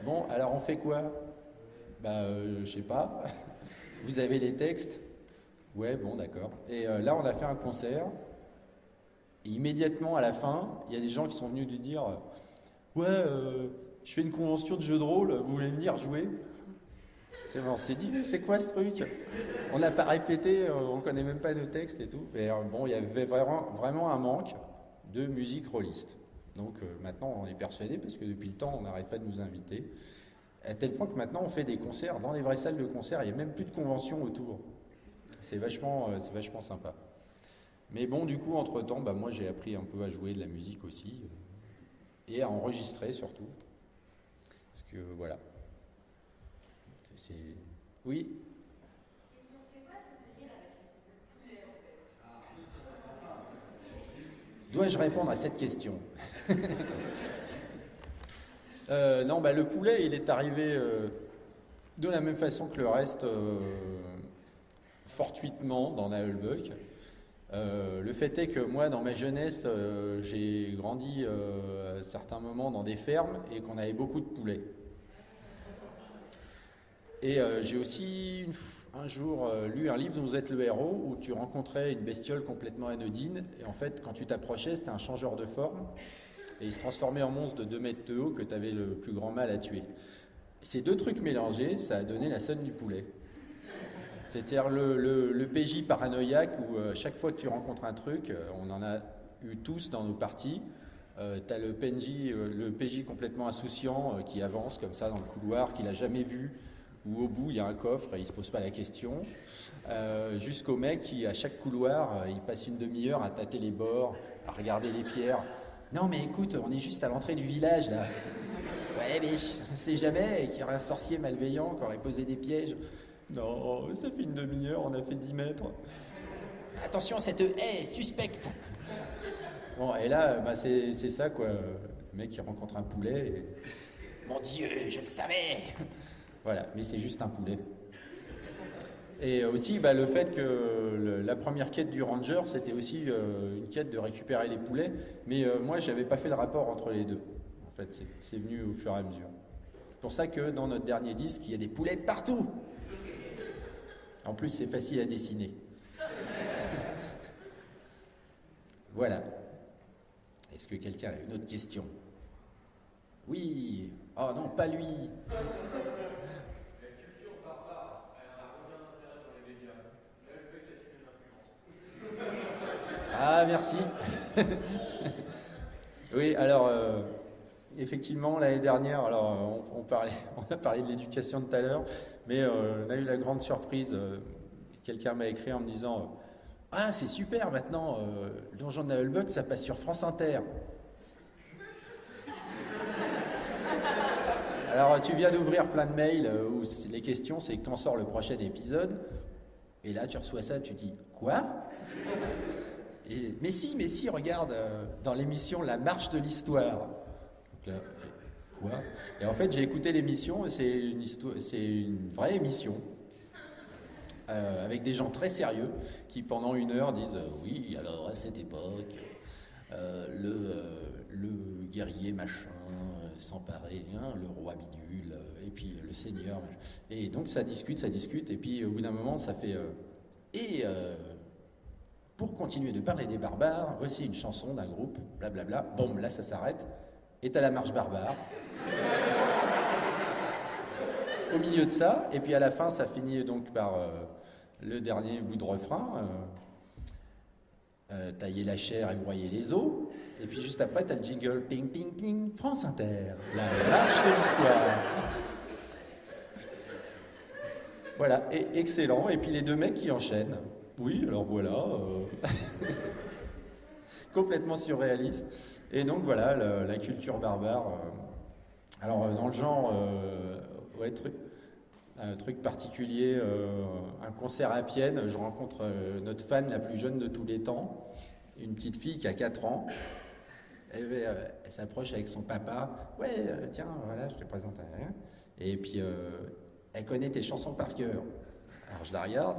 Bon, alors on fait quoi ? Je sais pas. Vous avez les textes ? Ouais, bon, d'accord. Et là, on a fait un concert. Et immédiatement, à la fin, il y a des gens qui sont venus lui dire ouais, je fais une convention de jeu de rôle, vous voulez venir jouer ? On s'est dit, mais c'est quoi ce truc ? On n'a pas répété, on ne connaît même pas nos textes et tout. Mais bon, il y avait vraiment un manque de musique rôliste. Donc maintenant, on est persuadé, parce que depuis le temps, on n'arrête pas de nous inviter. À tel point que maintenant, on fait des concerts dans les vraies salles de concert. Il n'y a même plus de convention autour. C'est vachement sympa. Mais bon, du coup, entre-temps, moi, j'ai appris un peu à jouer de la musique aussi. Et à enregistrer, surtout. Parce que, voilà. Oui. C'est quoi ce délire avec le poulet en fait ? Dois-je répondre à cette question ? Non, le poulet, il est arrivé de la même façon que le reste, fortuitement dans Naël-Buck. Le fait est que moi, dans ma jeunesse, j'ai grandi à certains moments dans des fermes et qu'on avait beaucoup de poulets. Et j'ai aussi un jour lu un livre dont vous êtes le héros, où tu rencontrais une bestiole complètement anodine, et en fait quand tu t'approchais, c'était un changeur de forme, et il se transformait en monstre de 2 mètres de haut que tu avais le plus grand mal à tuer. Ces 2 trucs mélangés, ça a donné la scène du poulet. C'est-à-dire le PJ paranoïaque, où chaque fois que tu rencontres un truc, on en a eu tous dans nos parties. T'as le PJ complètement insouciant qui avance comme ça dans le couloir, qu'il n'a jamais vu, où au bout il y a un coffre et il ne se pose pas la question, jusqu'au mec qui, à chaque couloir, il passe une demi-heure à tâter les bords, à regarder les pierres. Non mais écoute, on est juste à l'entrée du village là. Ouais mais je ne sais jamais, qu'il y aurait un sorcier malveillant qui aurait posé des pièges. Non, ça fait une demi-heure, on a fait 10 mètres. Attention, cette haie est suspecte. Bon, et là, c'est ça quoi. Le mec qui rencontre un poulet et... Mon Dieu, je le savais. Voilà, mais c'est juste un poulet. Et aussi, le fait que la première quête du ranger, c'était aussi une quête de récupérer les poulets. Mais moi, je n'avais pas fait le rapport entre les deux. En fait, c'est venu au fur et à mesure. C'est pour ça que dans notre dernier disque, il y a des poulets partout. En plus, c'est facile à dessiner. Voilà. Est-ce que quelqu'un a une autre question? Oui. Oh non, pas lui. La culture barbare, elle a aucun intérêt dans les médias. Là, le mec a tiré l'influence. Ah, merci. Oui, alors, effectivement, l'année dernière, alors, on a parlé de l'éducation tout à l'heure, mais on a eu la grande surprise. Quelqu'un m'a écrit en me disant ah, c'est super, maintenant, le Donjon de Naheulbeuk, ça passe sur France Inter. Alors, tu viens d'ouvrir plein de mails où les questions, c'est quand sort le prochain épisode. Et là, tu reçois ça, tu dis quoi? Mais si, regarde, dans l'émission La Marche de l'Histoire. Donc là, quoi? Et en fait, j'ai écouté l'émission, et c'est une vraie émission. Avec des gens très sérieux qui pendant 1 heure disent oui, alors à cette époque le guerrier machin s'emparait, hein, le roi bidule et puis le seigneur machin. Et donc ça discute et puis au bout d'un moment ça fait pour continuer de parler des barbares, voici une chanson d'un groupe blablabla. Bon, là ça s'arrête et t'as la marche barbare au milieu de ça, et puis à la fin ça finit donc par le dernier bout de refrain, tailler la chair et broyer les os, et puis juste après t'as le jingle ting ting ting, France Inter, la marche de l'histoire. Voilà, et excellent, et puis les 2 mecs qui enchaînent. Oui, alors voilà, complètement surréaliste. Et donc voilà, la culture barbare. Alors dans le genre, ouais, un truc particulier, un concert à Pienne, je rencontre notre fan la plus jeune de tous les temps, une petite fille qui a 4 ans. Elle s'approche avec son papa. Ouais, tiens, voilà, je te présente à rien. Et puis, elle connaît tes chansons par cœur. Alors je la regarde,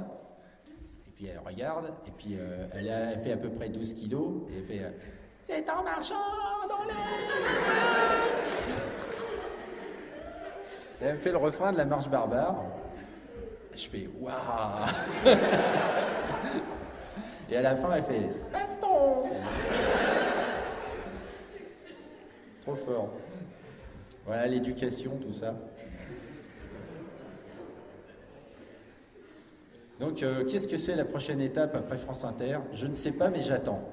et puis elle regarde, et puis elle fait à peu près 12 kilos, et elle fait c'est en marchant dans les... Et elle me fait le refrain de la marche barbare. Je fais waouh. Et à la fin, elle fait baston. Trop fort. Voilà l'éducation, tout ça. Donc, qu'est-ce que c'est la prochaine étape après France Inter? Je ne sais pas, mais j'attends.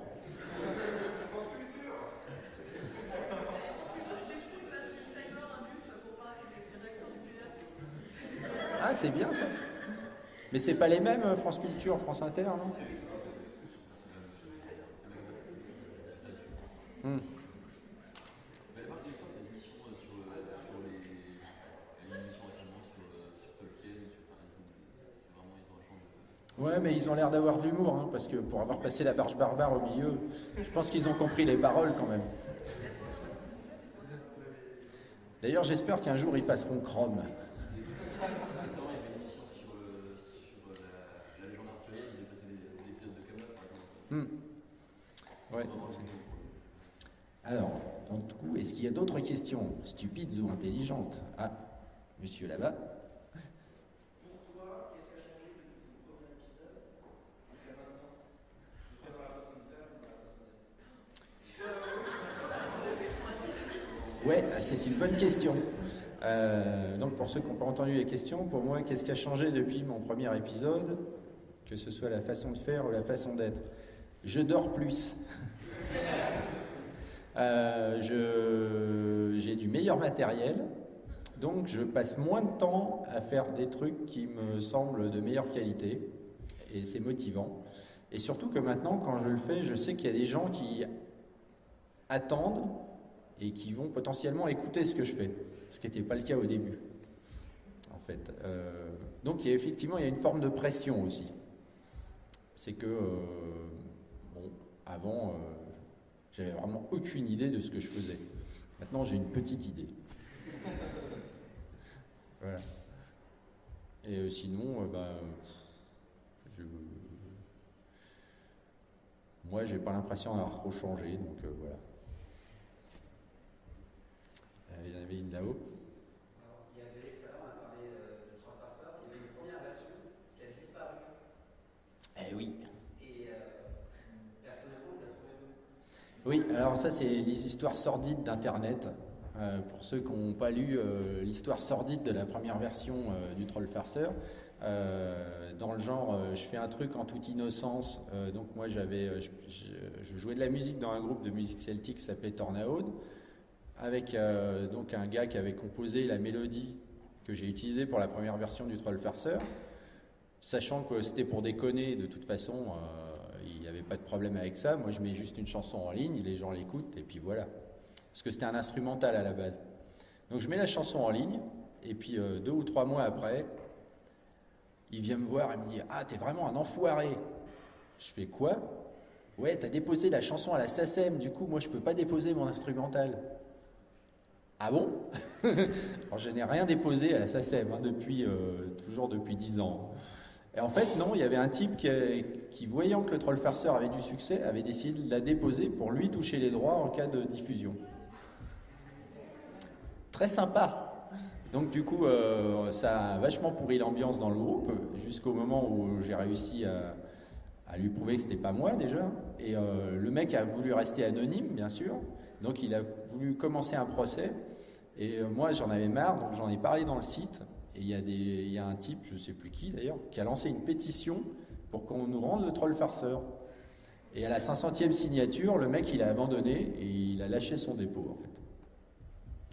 Ah, c'est bien ça. Mais c'est pas les mêmes, France Culture, France Inter, non? Mais à part du temps, des émissions sur les émissions récemment sur Tolkien, c'est vraiment, ils ont un champ de... Ouais, mais ils ont l'air d'avoir de l'humour, hein, parce que pour avoir passé la marche barbare au milieu, je pense qu'ils ont compris les paroles quand même. D'ailleurs, j'espère qu'un jour ils passeront Chrome. Récemment, il y avait une émission sur la légende arthurienne, ils avaient passé des épisodes de Camelot, par exemple. Ouais. Alors, donc, du coup, est-ce qu'il y a d'autres questions, stupides ou intelligentes? Ah, monsieur là-bas. Pour toi, qu'est-ce qui a changé depuis ton premier épisode jusqu'à maintenant? Que ce soit dans la façon de faire ou dans la façon d'être. Ouais, c'est une bonne question. Donc pour ceux qui n'ont pas entendu les questions, pour moi, qu'est-ce qui a changé depuis mon premier épisode? Que ce soit la façon de faire ou la façon d'être. Je dors plus. J'ai du meilleur matériel, donc je passe moins de temps à faire des trucs qui me semblent de meilleure qualité, et c'est motivant. Et surtout que maintenant, quand je le fais, je sais qu'il y a des gens qui attendent et qui vont potentiellement écouter ce que je fais, ce qui n'était pas le cas au début, en fait. Donc effectivement, il y a une forme de pression aussi. C'est que, avant, j'avais vraiment aucune idée de ce que je faisais. Maintenant, j'ai une petite idée. Voilà. Et sinon, moi, j'ai pas l'impression d'avoir trop changé, donc voilà. Il y en avait une là-haut. Alors, il y avait, tout à l'heure, on a parlé de Trois Farceurs, il y avait une première version qui a disparu. Eh oui. Et personnellement, je la trouvais Oui, alors ça c'est les histoires sordides d'Internet. Pour ceux qui n'ont pas lu l'histoire sordide de la première version du Troll Farceur, dans le genre, je fais un truc en toute innocence. Donc moi je jouais de la musique dans un groupe de musique celtique qui s'appelait Tornaud, avec donc un gars qui avait composé la mélodie que j'ai utilisée pour la première version du Troll Farceur, sachant que c'était pour déconner. De toute façon, il n'y avait pas de problème avec ça. Moi je mets juste une chanson en ligne, les gens l'écoutent et puis voilà. Parce que c'était un instrumental à la base. Donc je mets la chanson en ligne, et puis 2 ou 3 mois après, il vient me voir et me dit « Ah, t'es vraiment un enfoiré !» Je fais quoi? « Ouais, t'as déposé la chanson à la SACEM, du coup, moi je peux pas déposer mon instrumental. » Ah bon? Alors je n'ai rien déposé à la SACEM, toujours depuis 10 ans. Et en fait, non, il y avait un type qui, voyant que le Troll Farceur avait du succès, avait décidé de la déposer pour lui toucher les droits en cas de diffusion. Très sympa. Donc du coup, ça a vachement pourri l'ambiance dans le groupe, jusqu'au moment où j'ai réussi à lui prouver que c'était pas moi déjà. Et le mec a voulu rester anonyme, bien sûr. Donc il a voulu commencer un procès. Et moi, j'en avais marre, donc j'en ai parlé dans le site. Et il y a un type, je sais plus qui d'ailleurs, qui a lancé une pétition pour qu'on nous rende le Troll Farceur. Et à la 500e signature, le mec il a abandonné et il a lâché son dépôt en fait.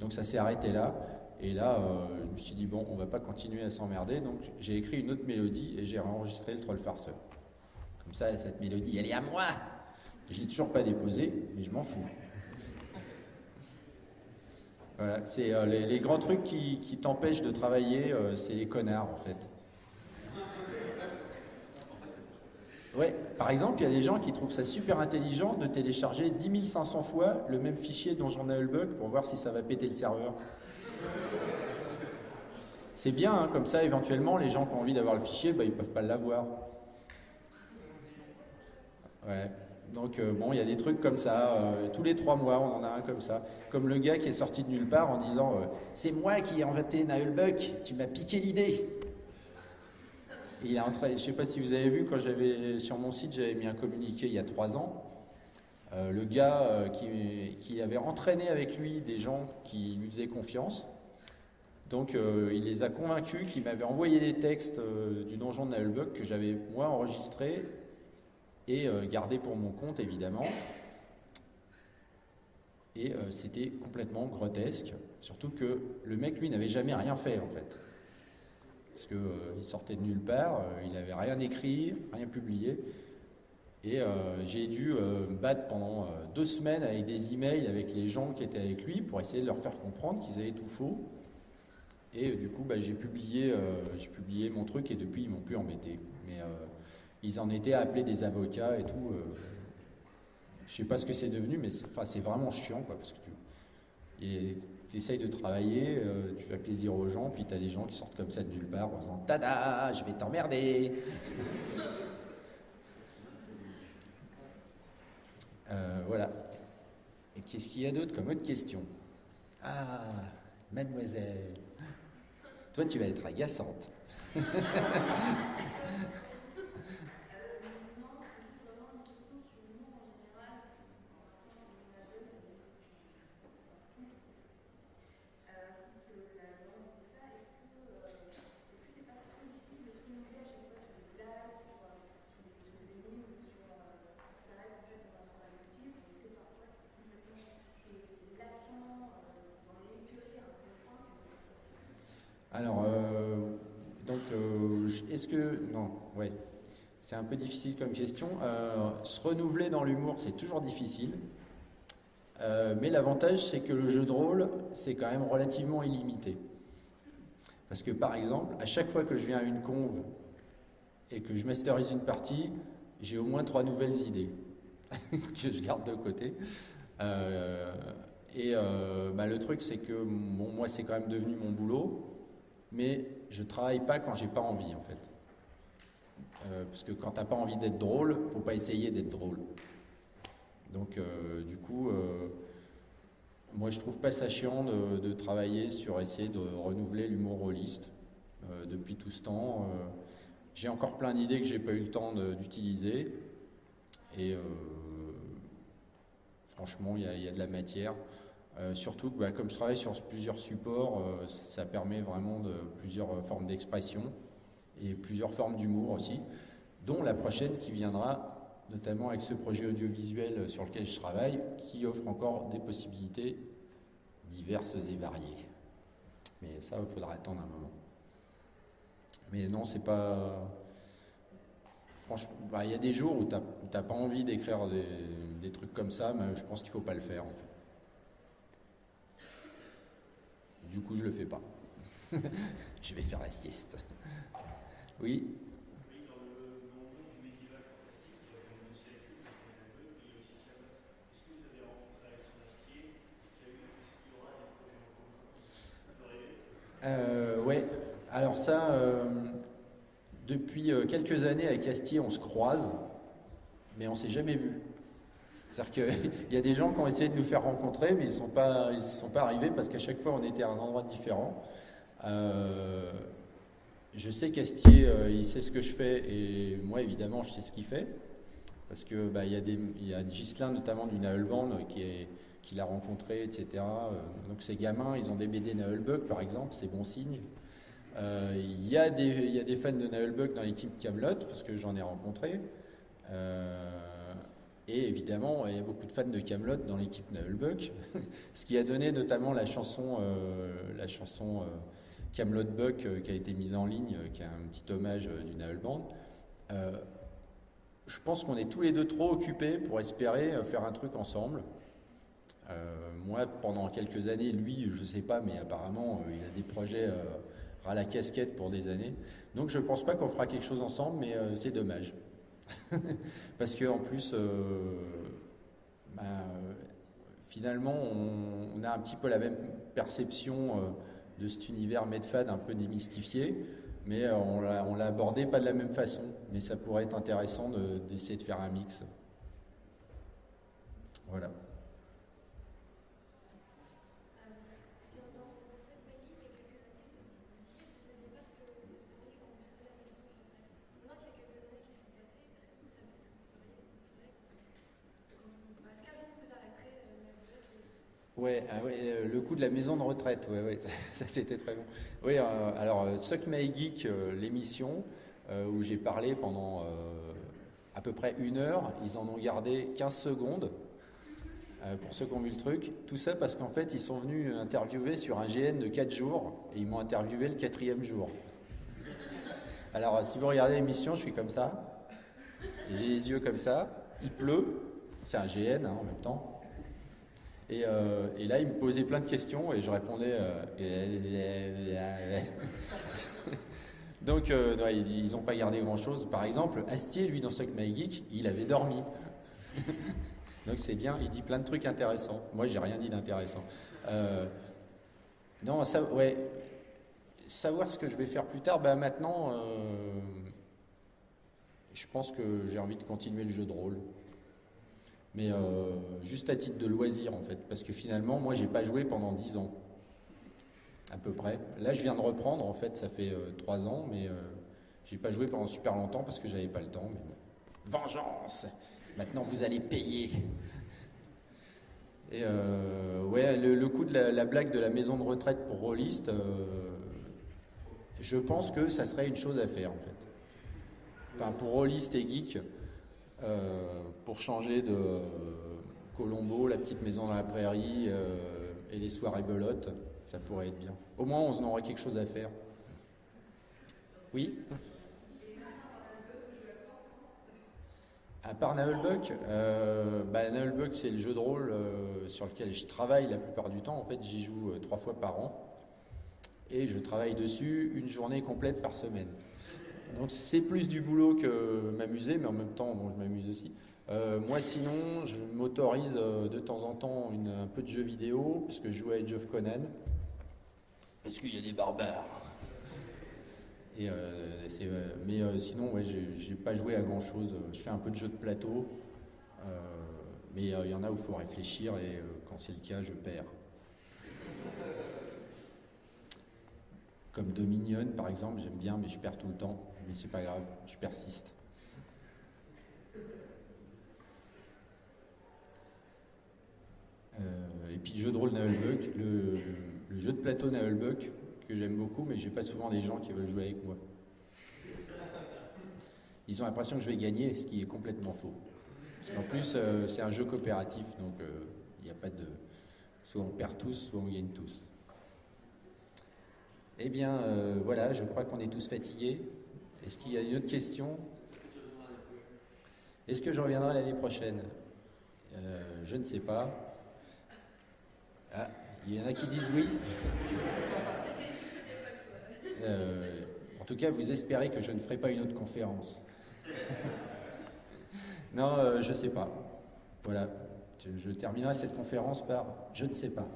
Donc ça s'est arrêté là. Et là, je me suis dit bon, on va pas continuer à s'emmerder. Donc j'ai écrit une autre mélodie et j'ai enregistré le Troll Farceur. Comme ça, cette mélodie, elle est à moi. Je l'ai toujours pas déposée, mais je m'en fous. Voilà, c'est les grands trucs qui t'empêchent de travailler, c'est les connards en fait. Ouais, par exemple, il y a des gens qui trouvent ça super intelligent de télécharger 10 500 fois le même fichier dont j'en ai eu le bug pour voir si ça va péter le serveur. C'est bien, hein, comme ça éventuellement les gens qui ont envie d'avoir le fichier, ils peuvent pas l'avoir. Ouais. Donc bon, il y a des trucs comme ça, tous les 3 mois on en a un comme ça. Comme le gars qui est sorti de nulle part en disant c'est moi qui ai inventé Nullbuck, tu m'as piqué l'idée. Et il est entré, je sais pas si vous avez vu, quand sur mon site j'avais mis un communiqué il y a 3 ans, le gars qui avait entraîné avec lui des gens qui lui faisaient confiance. Donc il les a convaincus qu'il m'avait envoyé les textes du donjon de Nullbuck que j'avais moi enregistré et gardé pour mon compte évidemment. Et c'était complètement grotesque, surtout que le mec lui n'avait jamais rien fait en fait. Parce qu'il sortait de nulle part, il n'avait rien écrit, rien publié. Et j'ai dû me battre pendant 2 semaines avec des emails avec les gens qui étaient avec lui pour essayer de leur faire comprendre qu'ils avaient tout faux. Et du coup j'ai publié mon truc et depuis ils m'ont plus embêté. Mais ils en étaient à appeler des avocats et tout. Je sais pas ce que c'est devenu, mais c'est vraiment chiant, quoi, parce que tu essayes de travailler, tu fais plaisir aux gens, puis tu as des gens qui sortent comme ça de nulle part en disant « Tada, je vais t'emmerder !» Voilà. Et qu'est-ce qu'il y a d'autre comme autre question? Ah, mademoiselle, toi tu vas être agaçante. Alors, est-ce que... Non, ouais. C'est un peu difficile comme question. Se renouveler dans l'humour, c'est toujours difficile. Mais l'avantage, c'est que le jeu de rôle, c'est quand même relativement illimité. Parce que, par exemple, à chaque fois que je viens à une conve et que je masterise une partie, j'ai au moins 3 nouvelles idées que je garde de côté. Le truc, c'est que moi, c'est quand même devenu mon boulot. Mais je travaille pas quand j'ai pas envie en fait. Parce que quand t'as pas envie d'être drôle, faut pas essayer d'être drôle. Donc du coup, moi je trouve pas ça chiant de travailler sur essayer de renouveler l'humour rôliste depuis tout ce temps. J'ai encore plein d'idées que j'ai pas eu le temps d'utiliser. Et Franchement, il y a de la matière. Surtout que comme je travaille sur plusieurs supports, ça permet vraiment de plusieurs formes d'expression et plusieurs formes d'humour aussi, dont la prochaine qui viendra notamment avec ce projet audiovisuel sur lequel je travaille, qui offre encore des possibilités diverses et variées. Mais ça, il faudra attendre un moment. Mais non, c'est pas... Franchement, il y a des jours où t'as pas envie d'écrire des trucs comme ça, mais je pense qu'il faut pas le faire, en fait. Du coup, je le fais pas. Je vais faire la sieste. Oui. Oui, dans le monde du médiéval fantastique, il y a quand même aussi la culture, il y a aussi Camelot. Est-ce que vous avez rencontré Alexandre Astier? Est-ce qu'il y aura des projets en commun qui peuvent arriver? Ouais. Alors ça, depuis quelques années avec Astier, on se croise, mais on s'est jamais vu. C'est-à-dire qu'il y a des gens qui ont essayé de nous faire rencontrer, mais ils ne sont pas arrivés parce qu'à chaque fois on était à un endroit différent. Je sais qu'Astier, il sait ce que je fais, et moi évidemment je sais ce qu'il fait. Parce que il y a Ghislain notamment du Naëlband qui l'a rencontré, etc. Donc ces gamins, ils ont des BD Naëlbuck par exemple, c'est bon signe. Il y a des fans de Naëlbuck dans l'équipe Camelot, parce que j'en ai rencontré. Et évidemment, il y a beaucoup de fans de Camelot dans l'équipe Naëlbuck, ce qui a donné notamment la chanson Camelot Buck qui a été mise en ligne, qui est un petit hommage du Naëlband. Je pense qu'on est tous les deux trop occupés pour espérer faire un truc ensemble. Moi, pendant quelques années, lui, je sais pas, mais apparemment, il a des projets à la casquette pour des années. Donc, je pense pas qu'on fera quelque chose ensemble, mais c'est dommage. Parce qu'en plus, finalement, on a un petit peu la même perception de cet univers Medfad un peu démystifié, mais on l'a abordé pas de la même façon. Mais ça pourrait être intéressant d'essayer de faire un mix. Voilà. Ouais, le coup de la maison de retraite, ouais, ça c'était très bon. Oui, alors Suck My Geek, l'émission où j'ai parlé pendant à peu près 1 heure, ils en ont gardé 15 secondes pour ceux qui ont vu le truc. Tout ça parce qu'en fait, ils sont venus interviewer sur un GN de 4 jours et ils m'ont interviewé le 4e jour. Alors, si vous regardez l'émission, je suis comme ça, j'ai les yeux comme ça, il pleut, c'est un GN en même temps. Et là, il me posait plein de questions et je répondais. Donc, non, ils n'ont pas gardé grand-chose. Par exemple, Astier, lui, dans Suck My Geek, il avait dormi. Donc, c'est bien, il dit plein de trucs intéressants. Moi, j'ai rien dit d'intéressant. Non, ça, ouais. Savoir ce que je vais faire plus tard, maintenant, je pense que j'ai envie de continuer le jeu de rôle. Mais juste à titre de loisir en fait, parce que finalement moi j'ai pas joué pendant 10 ans à peu près. Là je viens de reprendre en fait, ça fait 3 ans, mais j'ai pas joué pendant super longtemps parce que j'avais pas le temps. Mais bon. Vengeance, maintenant vous allez payer. Et ouais, le coup de la blague de la maison de retraite pour rôliste, je pense que ça serait une chose à faire en fait. Enfin pour rôliste et geek. Pour changer de Colombo, la petite maison dans la prairie et les soirées belotes, ça pourrait être bien. Au moins, on aurait quelque chose à faire. Oui. À part Naëlbuck, Naëlbuck, c'est le jeu de rôle sur lequel je travaille la plupart du temps. En fait, j'y joue 3 fois par an et je travaille dessus une journée complète par semaine. Donc c'est plus du boulot que m'amuser, mais en même temps, bon, je m'amuse aussi. Moi, sinon, je m'autorise de temps en temps un peu de jeux vidéo, puisque je joue à Age of Conan, parce qu'il y a des barbares. Et, mais sinon, ouais, j'ai pas joué à grand-chose. Je fais un peu de jeux de plateau, mais il y en a où il faut réfléchir, et quand c'est le cas, je perds. Comme Dominion, par exemple, j'aime bien, mais je perds tout le temps. Mais c'est pas grave, je persiste. jeu de rôle Navelbuck, le jeu de plateau Navelbuck, que j'aime beaucoup, mais j'ai pas souvent des gens qui veulent jouer avec moi. Ils ont l'impression que je vais gagner, ce qui est complètement faux. Parce qu'en plus, c'est un jeu coopératif, donc il n'y a pas de... Soit on perd tous, soit on gagne tous. Eh bien, voilà, je crois qu'on est tous fatigués. Est-ce qu'il y a une autre question? Est-ce que je reviendrai l'année prochaine? Je ne sais pas. Ah, il y en a qui disent oui. En tout cas, vous espérez que je ne ferai pas une autre conférence. Non, je ne sais pas. Voilà. Je terminerai cette conférence par « je ne sais pas ».